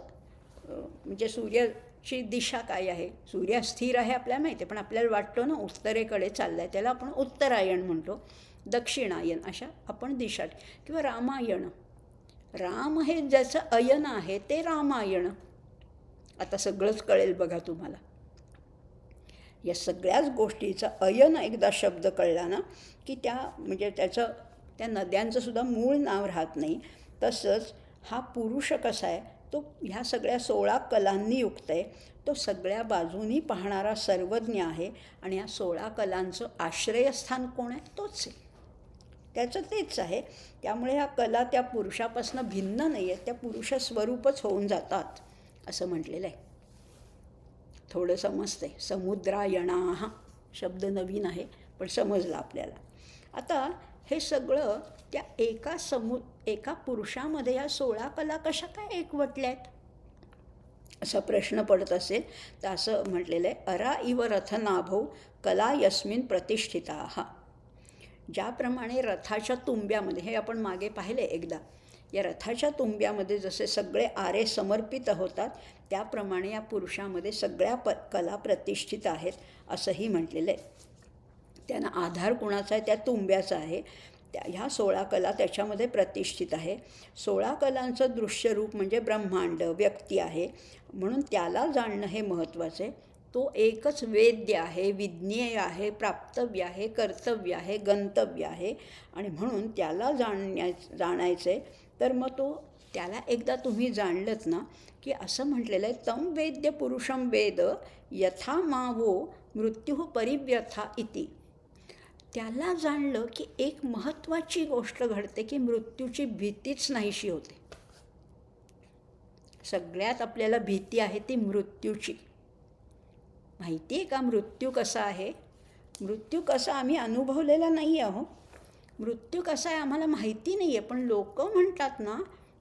म्हणजे सूर्याची दिशा काय आहे? सूर्य स्थिर आहे आपल्याला माहिती आहे, पण आपल्याला वाटतो ना उत्तरेकडे चालला आहे, त्याला आपण उत्तरायण म्हणतो. दक्षिणायन अशा आपण दिशा. किंवा रामायण, राम हे ज्याचं अयन आहे ते रामायण. आता सगळंच कळेल बघा तुम्हाला. या सगळ्याच गोष्टीचा अयन एकदा शब्द कळला ना की म्हणजे त्या नद्यांचं सुद्धा मूळ नाव राहत नाही. तसंच हा पुरुष कसा आहे? तो ह्या सगळ्या 16 कलांनी युक्त आहे. तो सगळ्या बाजूनी पाहणारा सर्वज्ञ आहे, आणि या 16 कलांचं आश्रयस्थान कोण आहे? तोच आहे, त्याचं तेच आहे. त्यामुळे ह्या कला त्या पुरुषापासून भिन्न नाही आहेत, त्या पुरुष स्वरूपच होऊन जातात असं म्हटलेलं आहे. थोडं समजतं आहे. समुद्रायणाः शब्द नवीन आहे, पण समजलं आपल्याला. आता हे सगळं त्या एका पुरुषामध्ये या 16 कला कशा काय एकवटल्या आहेत असा प्रश्न पडत असेल तर असं म्हटलेलं आहे, अरा इव रथनाभौ कला यस्मिन प्रतिष्ठिताः. ज्याप्रमाणे रथाच्या तुंब्यामध्ये, हे आपण मागे पाहिले एकदा, या रथाच्या तुंब्यामध्ये जसे सगळे आरे समर्पित होतात, त्याप्रमाणे या पुरुषामध्ये सगळ्या कला प्रतिष्ठित आहेत असंही म्हटलेलं आहे. त्यांना आधार कुणाचा आहे? त्या तुंब्याचा आहे. ह्या 16 कला त्याच्यामध्ये प्रतिष्ठित आहे. 16 कलांचं दृश्यरूप म्हणजे ब्रह्मांड व्यक्ती आहे, म्हणून त्याला जाणणं हे महत्त्वाचं आहे. तो एकच वेद्य आहे, विज्ञेय आहे, प्राप्तव्य आहे, कर्तव्य आहे, गंतव्य आहे, आणि म्हणून त्याला जाणायचं आहे. तर मग त्याला एकदा तुम्ही जाणलंत ना की असं म्हटलेलं आहे, तम वेद्य पुरुषम वेद यथा मावो मृत्यू परिव्यथा इति. त्याला जाणलं की एक महत्त्वाची गोष्ट घडते की मृत्यूची भीतीच नाहीशी होते. सगळ्यात आपल्याला भीती आहे ती मृत्यूची. माहिती आहे का मृत्यू कसा आहे? मृत्यू कसा आम्ही अनुभवलेला नाही आहो. मृत्यू कसा आहे आम्हाला माहिती नाही आहे, पण लोक म्हणतात ना,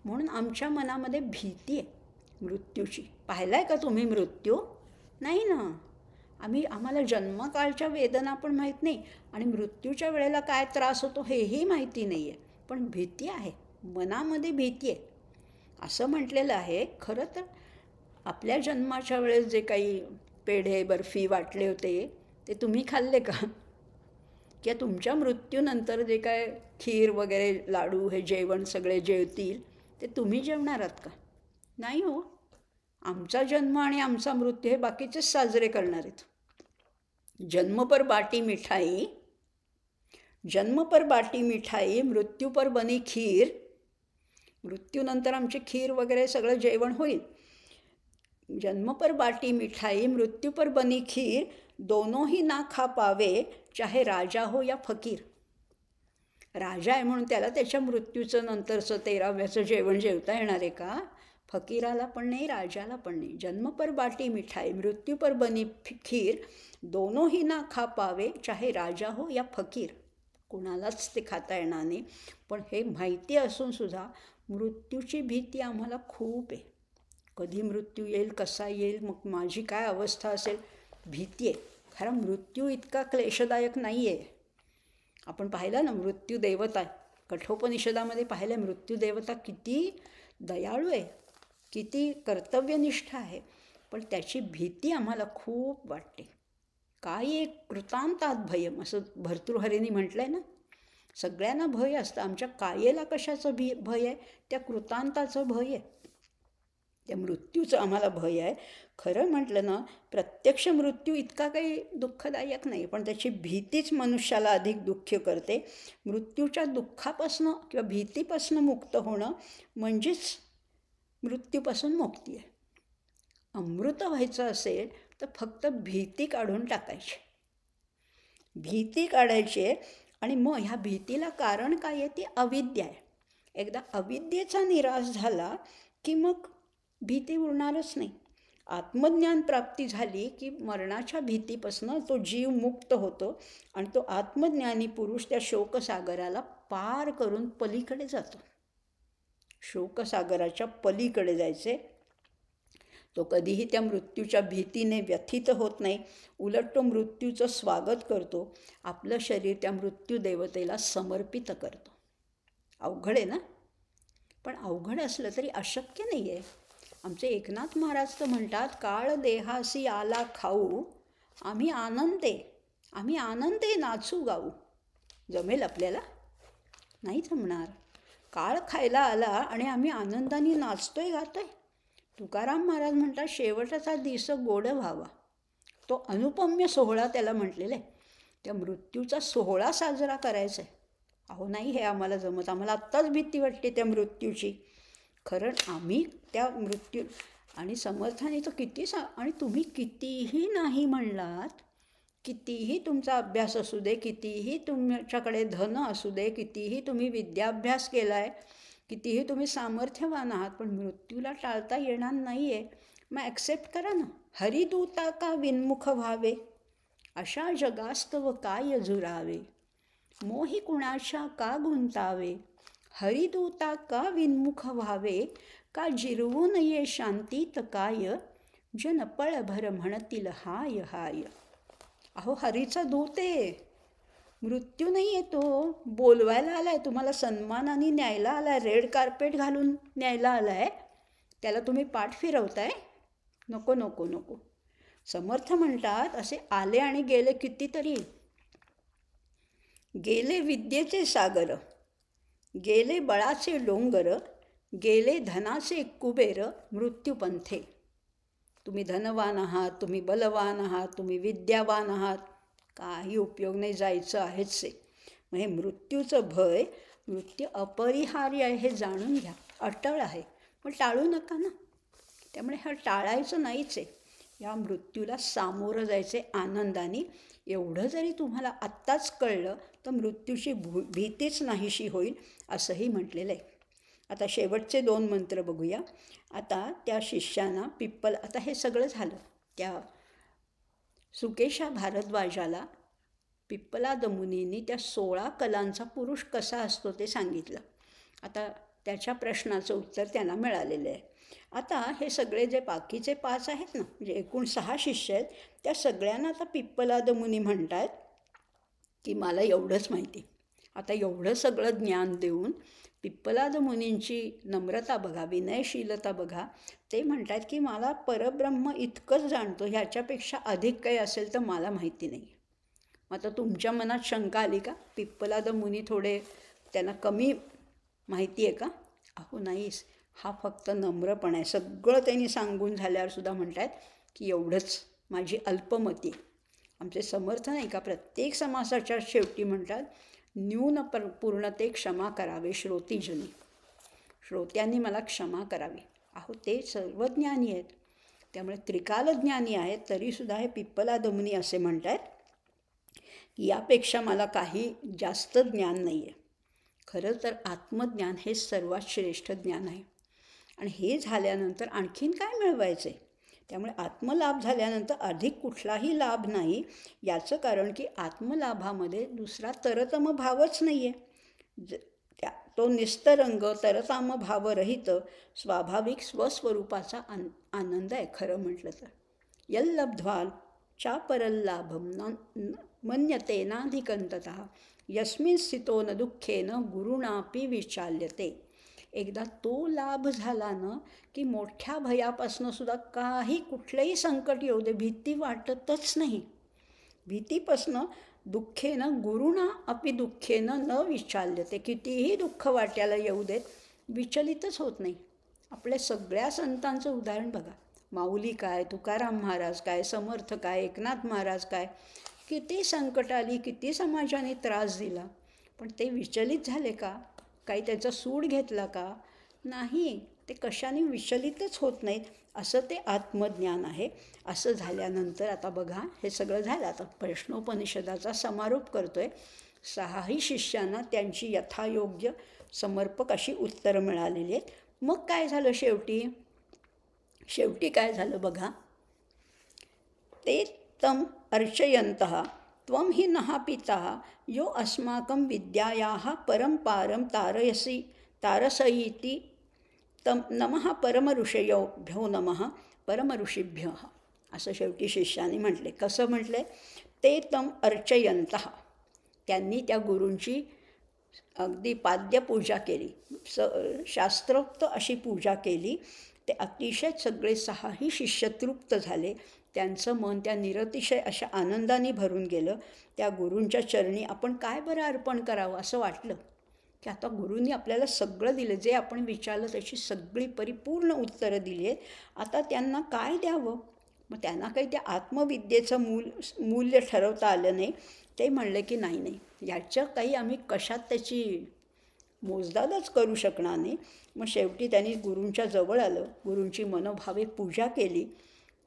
म्हणून आमच्या मनामध्ये भीती आहे मृत्यूची. पाहिला आहे का तुम्ही मृत्यू? नाही ना. आम्हाला जन्मकाळच्या वेदना पण माहीत नाही, आणि मृत्यूच्या वेळेला काय त्रास होतो हेही माहिती नाही आहे, पण भीती आहे, मनामध्ये भीती आहे. असं म्हटलेलं आहे. खरं तर आपल्या जन्माच्या वेळेस जे काही पेढे बर्फी वाटले होते ते तुम्ही खाल्ले का? किंवा तुमच्या मृत्यूनंतर जे काय खीर वगैरे लाडू हे जेवण सगळे जेवतील ते तुम्ही जेवणार आहात का? नाही हो. आमचा जन्म आणि आमचा मृत्यू हे बाकीचेच साजरे करणार आहेत. जन्म पर बाटी मिठाई, जन्म पर बाटी मिठाई, मृत्यू पर बनी खीर. मृत्यूनंतर आमची खीर वगैरे सगळं जेवण होईल. जन्म पर बाटी मिठाई, मृत्यू पर बनी खीर, दोनों ही ना खा पावे, चाहे राजा हो या फकीर. राजा आहे म्हणून त्याला त्याच्या मृत्यूचं नंतरचं 13व्याचं जेवण जेवता येणार आहे का? फकीराला पण नाही, राजाला पण नाही. जन्म पर बाटी मिठाई, मृत्यू पर बनी खीर, दोनों ही ना खा पावे, चाहे राजा हो या फकीर. कोणालाच ते खाता येणार नाही. पण हे माहिती असून सुद्धा मृत्यूची भीती आम्हाला खूप आहे. कधी मृत्यू येईल, कसा येईल, मग माझी काय अवस्था असेल, भीती आहे. खरं मृत्यू इतका क्लेशदायक नाही आहे. आपण पाहिलं ना मृत्यू देवता, कठोपनिषदामध्ये पाहिलं मृत्यू देवता किती दयाळू आहे, किती कर्तव्यनिष्ठ आहे. पण त्याची भीती आम्हाला खूप वाटते. काय एक कृतांतात भयम असं भर्तृहरींनी म्हटलं आहे ना. सगळ्यांना भय असतं. आमच्या कायेला कशाचं भय आहे? त्या कृतांताचं भय आहे, त्या मृत्यूचं आम्हाला भय आहे. खरं म्हटलं ना, प्रत्यक्ष मृत्यू इतका काही दुःखदायक नाही, पण त्याची भीतीच मनुष्याला अधिक दुःख करते. मृत्यूच्या दुःखापासनं किंवा भीतीपासनं मुक्त होणं म्हणजेच मृत्यूपासून मुक्ती आहे. अमृत व्हायचं असेल तर फक्त भीती काढून टाकायची. भीती काढायची आणि मग ह्या भीतीला कारण काय आहे? ती अविद्या आहे. एकदा अविद्येचा निराश झाला की मग भीती उरणारच नाही. आत्मज्ञान प्राप्ती झाली की मरणाच्या भीतीपासून तो जीव मुक्त होतो आणि तो आत्मज्ञानी पुरुष त्या शोकसागराला पार करून पलीकडे जातो. शोकसागराच्या पलीकडे जायचे. तो कधीही त्या मृत्यूच्या भीतीने व्यथित होत नाही. उलट तो मृत्यूचं स्वागत करतो. आपलं शरीर त्या मृत्यू देवतेला समर्पित करतो. अवघड आहे ना? पण अवघड असलं तरी अशक्य नाही आहे. आमचे एकनाथ महाराज तर म्हणतात, काळ देहासी आला खाऊ, आम्ही आनंदे नाचू गाऊ. जमेल आपल्याला? नाही जमणार. काळ खायला आला आणि आम्ही आनंदाने नाचतोय गातोय. तुकाराम महाराज म्हणतात, शेवटचा दिवस गोड व्हावा. तो अनुपम्य सोहळा त्याला म्हटलेला आहे. त्या मृत्यूचा सोहळा साजरा करायचा आहे. अहो नाही, हे आम्हाला जमत. आम्हाला आत्ताच भीती वाटते त्या मृत्यूची. खरं आम्ही त्या मृत्यू आणि समर्थाने तर किती आणि तुम्ही कितीही नाही म्हणलात, कितीही तुमचा अभ्यास असू दे, कितीही तुमच्याकडे धन असू दे, कितीही तुम्ही विद्याभ्यास केला आहे, कितीही तुम्ही सामर्थ्यवान आहात, पण मृत्यूला टाळता येणार नाही आहे. मग ॲक्सेप्ट करा ना. हरिदूता का विन्मुख व्हावे, अशा जगास्तव काय झुरावे, मोही कुणाच्या का गुंतावे, हरिदूता का विन्मुख व्हावे, का जिरवू नये शांतीत काय, जन पळभर म्हणतील हाय हाय. अहो हरीचा दूत आहे, मृत्यू नाही येतो. बोलवायला आलाय, तुम्हाला सन्मानाने न्यायला आलाय, रेड कार्पेट घालून न्यायला आलाय. त्याला तुम्ही पाठ फिरवताय? नको नको नको. समर्थ म्हणतात, असे आले आणि गेले कितीतरी. गेले विद्येचे सागर, गेले बळाचे डोंगर, गेले धनाचे कुबेर, मृत्यूपंथे. तुम्ही धनवान आहात, तुम्ही बलवान आहात, तुम्ही विद्यावान आहात, काही उपयोग नाही, जायचं आहेच आहे. मग हे मृत्यूचं भय, मृत्यू अपरिहार्य आहे हे जाणून घ्या. अटळ आहे, पण टाळू नका ना. त्यामुळे हा टाळायचं नाहीच आहे. या मृत्यूला सामोरं जायचे आनंदाने. एवढं जरी तुम्हाला आत्ताच कळलं तर मृत्यूची भीतीच नाहीशी होईल असंही म्हटलेलं आहे. आता शेवटचे 2 मंत्र बघूया. आता त्या शिष्याना आता हे सगळं झालं. त्या सुकेशा भारद्वाजाला पिप्पलाद मुनींनी त्या 16 कलांचा पुरुष कसा असतो ते सांगितलं. आता त्याच्या प्रश्नाचं उत्तर त्यांना मिळालेलं आहे. आता हे सगळे जे बाकीचे 5 आहेत ना, म्हणजे एकूण 6 शिष्य आहेत, त्या सगळ्यांना आता पिप्पलाद मुनी म्हणतात की मला एवढंच माहिती. आता एवढं सगळं ज्ञान देऊन पिप्पलाद मुनींची नम्रता बघा, विनयशीलता बघा. ते म्हणतात की मला परब्रह्म इतकंच जाणतो, ह्याच्यापेक्षा अधिक काही असेल तर मला माहिती नाही. आता तुमच्या मनात शंका आली का? पिप्पलाद मुनी थोडे त्यांना कमी माहिती आहे का? अहो नाहीच, हा फक्त नम्रपणा आहे. सगळं त्यांनी सांगून झाल्यावर सुद्धा म्हणतात की एवढंच, माझी अल्पमती. आमचे समर्थ नाही का प्रत्येक समासाच्या शेवटी म्हणतात, न्यून पूर्णते क्षमा करावे श्रोतीजनी. श्रोत्यांनी मला क्षमा करावी. अहो ते सर्वज्ञानी आहेत, त्यामुळे त्रिकालज्ञानी आहेत, तरीसुद्धा हे पिप्पलाद मुनी असे म्हणतात की यापेक्षा मला काही जास्त ज्ञान नाही आहे. खरं तर आत्मज्ञान हे सर्वात श्रेष्ठ ज्ञान आहे. आणि हे झाल्यानंतर आणखीन काय मिळवायचं आहे? त्यामुळे आत्मलाभ झाल्यानंतर अधिक कुठलाही लाभ नाही. याचं कारण की आत्मलाभामध्ये दुसरा तरतम भावच नाही आहे. तो निस्तरंग तरतम भावरहित स्वाभाविक स्वस्वरूपाचा आनंद आहे खरं म्हटलं तर. यल्लब्ध्वा चापरल्लाभम मन्यते नाधिकंततः यस्मिन् स्थितो न दुःखेन गुरुणापि विचाल्यते. एकदा तो लाभ झाला ना की मोठ्या भयापासनं सुद्धा काही कुठलंही संकट येऊ दे भीती वाटतच नाही. भीतीपासनं दुःखेनं गुरुणा अपि दुःखेनं न विचाल्यते. कितीही दुःख वाट्याला येऊ देत विचलितच होत नाही. आपल्या सगळ्या संतांचं उदाहरण बघा. माऊली काय, तुकाराम महाराज काय, समर्थ काय, एकनाथ महाराज काय, किती संकट आली, किती समाजाने त्रास दिला, पण ते विचलित झाले का? काही त्याचा सूड घेतला का? नाही. ते कशाने विचलितच होत नाहीत. असं ते आत्मज्ञान आहे. असं झाल्यानंतर आता बघा, हे सगळं झालं. आता प्रश्नोपनिषदाचा समारोप करतोय. 6ही शिष्यांना त्यांची यथायोग्य समर्पक अशी उत्तरं मिळालेली आहेत. मग काय झालं शेवटी काय झालं बघा. ते तम अर्चयन्तः त्वं हि नः पिता यो अस्माकं विद्यायाः परंपारं तारसयीति तम नमः परमऋषयोभ्यो नमः परमऋषीभ्यः. असं शेवटी शिष्याने म्हटले. कसं म्हटले? ते तम अर्चयन्तः. त्यांनी त्या गुरूंची अगदी पाद्यपूजा केली, शास्त्रोक्त अशी पूजा केली. ते अतिशय सगळे 6ही शिष्य तृप्त झाले. त्यांचं मन त्या निरतिशय अशा आनंदाने भरून गेलं. त्या गुरूंच्या चरणी आपण काय बरं अर्पण करावं असं वाटलं की आता गुरूंनी आपल्याला सगळं दिलं. जे आपण विचारलं त्याची सगळी परिपूर्ण उत्तरं दिली आहेत. आता त्यांना काय द्यावं? मग त्यांना काही त्या आत्मविद्येचं मूल्य ठरवता आलं नाही. ते म्हणले की नाही, याच्या काही आम्ही कशात त्याची मोजदादच करू शकणार नाही. मग शेवटी त्यांनी गुरूंच्या जवळ आलं, गुरूंची मनोभावे पूजा केली.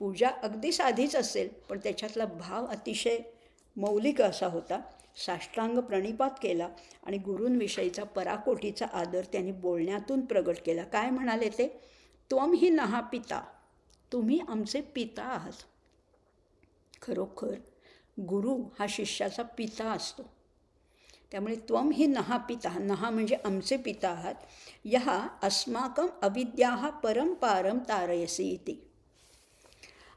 पूजा अगदी साधीच असेल, पण त्याच्यातला भाव अतिशय मौलिक असा होता. साष्टांग प्रणिपात केला आणि गुरूंविषयीचा पराकोटीचा आदर त्यांनी बोलण्यातून प्रगट केला. काय म्हणाले ते? त्वं हि नः पिता. तुम्ही आमचे पिता आहात. खरोखर गुरु हा शिष्याचा पिता असतो. त्यामुळे त्वं हि नः पिता, नः म्हणजे आमचे पिता आहात. यः अस्माकं अविद्याः परंपारं तारयसि इति.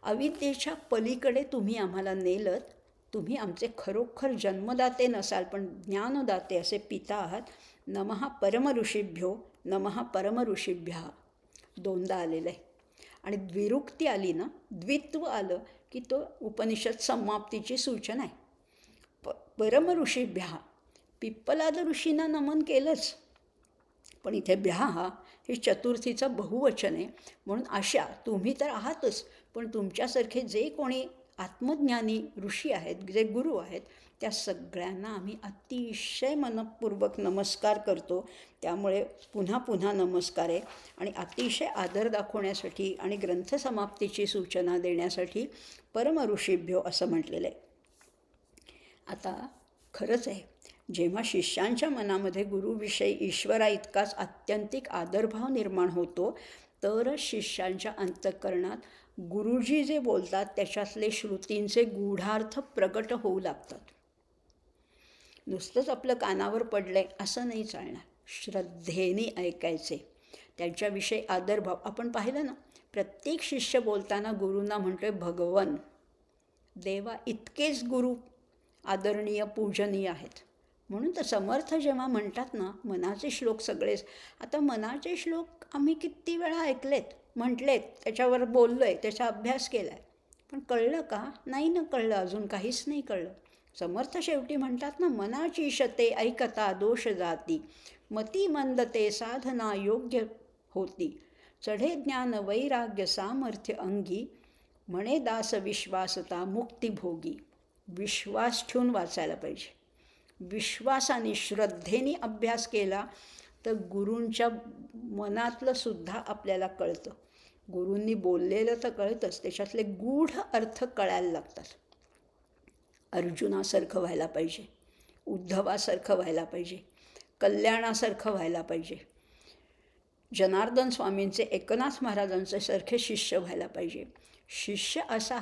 अविद्येच्या पलीकडे तुम्ही आम्हाला नेलत. तुम्ही आमचे खरोखर जन्मदाते नसाल, पण ज्ञानदाते असे पिता आहात. नमः परमऋषीभ्यो नमः परमऋषीभ्यः. दोनदा आलेलं आहे. आणि द्विरुक्ती आली ना, द्वित्व आलं की तो उपनिषद समाप्तीची सूचना आहे. परमऋषीभ्यः, पिप्पलाद ऋषींना नमन केलंच, पण इथे भ्याः हे चतुर्थीचं बहुवचन आहे. म्हणून अशा तुम्ही तर आहातच, पण तुमच्यासारखे जे कोणी आत्मज्ञानी ऋषी आहेत, जे गुरु आहेत, त्या सगळ्यांना आम्ही अतिशय मनपूर्वक नमस्कार करतो. त्यामुळे पुन्हा पुन्हा नमस्कार आहे. आणि अतिशय आदर दाखवण्यासाठी आणि ग्रंथसमाप्तीची सूचना देण्यासाठी परमऋषीभ्यो असं म्हटलेलं आहे. आता खरंच आहे, जेव्हा शिष्यांच्या मनामध्ये गुरुविषयी ईश्वरा इतकाच आत्यंतिक आदरभाव निर्माण होतो, तरच शिष्यांच्या अंतःकरणात गुरुजी जे बोलतात त्याच्यातले श्रुतींचे गूढार्थ प्रकट होऊ लागतात. नुसतंच आपलं कानावर पडलंय असं नाही चालणार. श्रद्धेने ऐकायचे, त्यांच्याविषयी आदरभाव. आपण पाहिलं ना, प्रत्येक शिष्य बोलताना गुरूंना म्हणतोय भगवन, देवा इतकेच गुरु आदरणीय पूजनीय आहेत. म्हणून तर समर्थ जेव्हा म्हणतात ना, मनाचे श्लोक सगळेच. आता मनाचे श्लोक आम्ही किती वेळा ऐकलेत, म्हटलेत, त्याच्यावर बोललो आहे, त्याचा अभ्यास केला आहे, पण कळलं का? नाही ना कळलं, अजून काहीच नाही कळलं. समर्थ शेवटी म्हणतात ना, मनाची शते ऐकता दोष जाती, मती मंदते साधना योग्य होती, चढे ज्ञान वैराग्य सामर्थ्य अंगी, म्हणे दास विश्वासता मुक्तिभोगी. विश्वास ठेवून वाचायला पाहिजे. विश्वासाने श्रद्धेने अभ्यास केला तर गुरूंच्या मनातलं सुद्धा आपल्याला कळतं. गुरूंनी बोललेलं तर कळतंच, त्याच्यातले गूढ अर्थ कळायला लागतात. अर्जुनासारखं व्हायला पाहिजे, उद्धवासारखं व्हायला पाहिजे, कल्याणासारखं व्हायला पाहिजे, जनार्दन स्वामींचे, एकनाथ महाराजांचे सारखे शिष्य व्हायला पाहिजे. शिष्य असा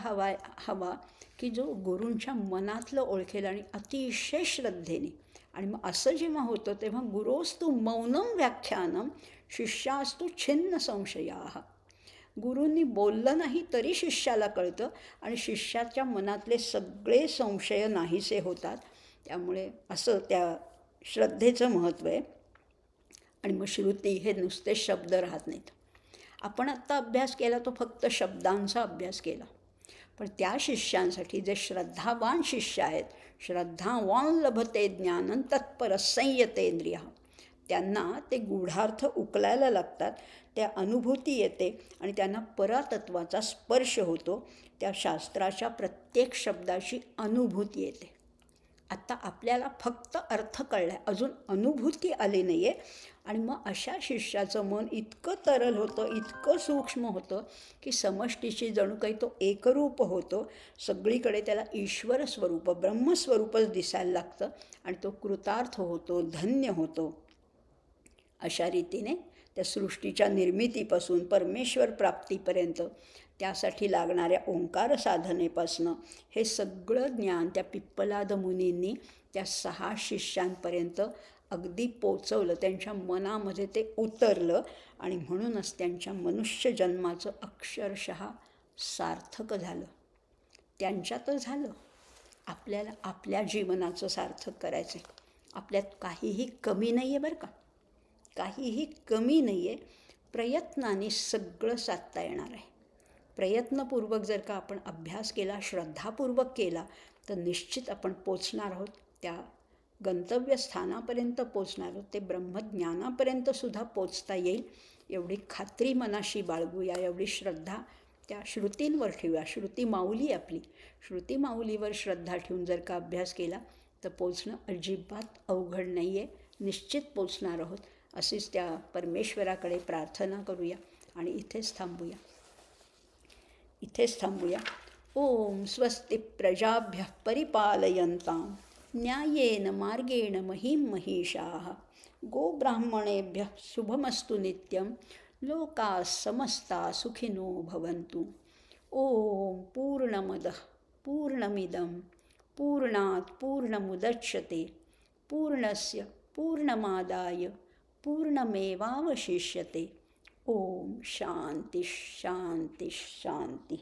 हवा की जो गुरूंच्या मनातलं ओळखेल आणि अतिशय श्रद्धेने. आणि मग असं जेव्हा होतं तेव्हा गुरोस्तु मौनम व्याख्यानम शिष्यास्तु छिन्न संशयाः. गुरूंनी बोललं नाही तरी शिष्याला कळतं आणि शिष्याच्या मनातले सगळे संशय नाहीसे होतात. त्यामुळे असं त्या श्रद्धेचं महत्त्व आहे. आणि मग श्रुती हे नुसते शब्द राहत नाहीत. आपण आत्ता अभ्यास केला तो फक्त शब्दांचा अभ्यास केला, पण त्या शिष्यांसाठी जे श्रद्धावान शिष्य आहेत, श्रद्धावान लभते ज्ञानं तत्पर संयतेंद्रिय, त्यांना ते गूढार्थ उकलायला लागतात, त्या अनुभूती येते आणि त्यांना परातत्वाचा स्पर्श होतो, त्या शास्त्राच्या प्रत्येक शब्दाची अनुभूती येते. आत्ता आपल्याला फक्त अर्थ कळला आहे, अजून अनुभूती आली नाही आहे. आणि मग अशा शिष्याचं मन इतकं तरल होतं, इतकं सूक्ष्म होतं की समष्टीची जणू काही तो एकरूप होतो. सगळीकडे त्याला ईश्वर स्वरूप, ब्रह्मस्वरूपच दिसायला लागतं आणि तो कृतार्थ होतो, धन्य होतो. अशा रीतीने त्या सृष्टीच्या निर्मितीपासून परमेश्वर प्राप्तीपर्यंत त्यासाठी लागणाऱ्या ओंकार साधनेपासनं हे सगळं ज्ञान त्या पिप्पलाद मुनींनी त्या 6 शिष्यांपर्यंत अगदी पोचवलं, त्यांच्या मनामध्ये ते उतरलं आणि म्हणूनच त्यांच्या मनुष्य जन्माचं अक्षरशः सार्थक झालं. त्यांच्यात झालं. आपल्याला आपल्या जीवनाचं सार्थक करायचं आहे. आपल्यात काहीही कमी नाही आहे बरं का, काहीही कमी नाही आहे. प्रयत्नाने सगळं साधता येणार आहे. प्रयत्नपूर्वक जर का आपण अभ्यास केला, श्रद्धापूर्वक केला, तर निश्चित आपण पोचणार आहोत, त्या गंतव्यस्थानापर्यंत पोचणार आहोत. ते ब्रह्मज्ञानापर्यंतसुद्धा पोचता येईल एवढी खात्री मनाशी बाळगूया, एवढी श्रद्धा त्या श्रुतींवर ठेवूया. श्रुती माऊली आपली, श्रुती माऊलीवर श्रद्धा ठेवून जर का अभ्यास केला तर पोचणं अजिबात अवघड नाही आहे, निश्चित पोचणार आहोत. अशीच त्या परमेश्वराकडे प्रार्थना करूया आणि इथेच थांबूया. ओम स्वस्ति प्रजाभ्यः परिपालयन्तां न्यायेन मार्गेण महीं महिषाः गोब्राह्मणेभ्यः शुभमस्तु नित्यं लोकाः समस्ताः सुखिनो भवन्तु. ओम पूर्णमदः पूर्णमिदं पूर्णात् पूर्णमुदच्यते पूर्णस्य पूर्णमादाय पूर्णमेवावशिष्यते. ओम शांति शांति शांति.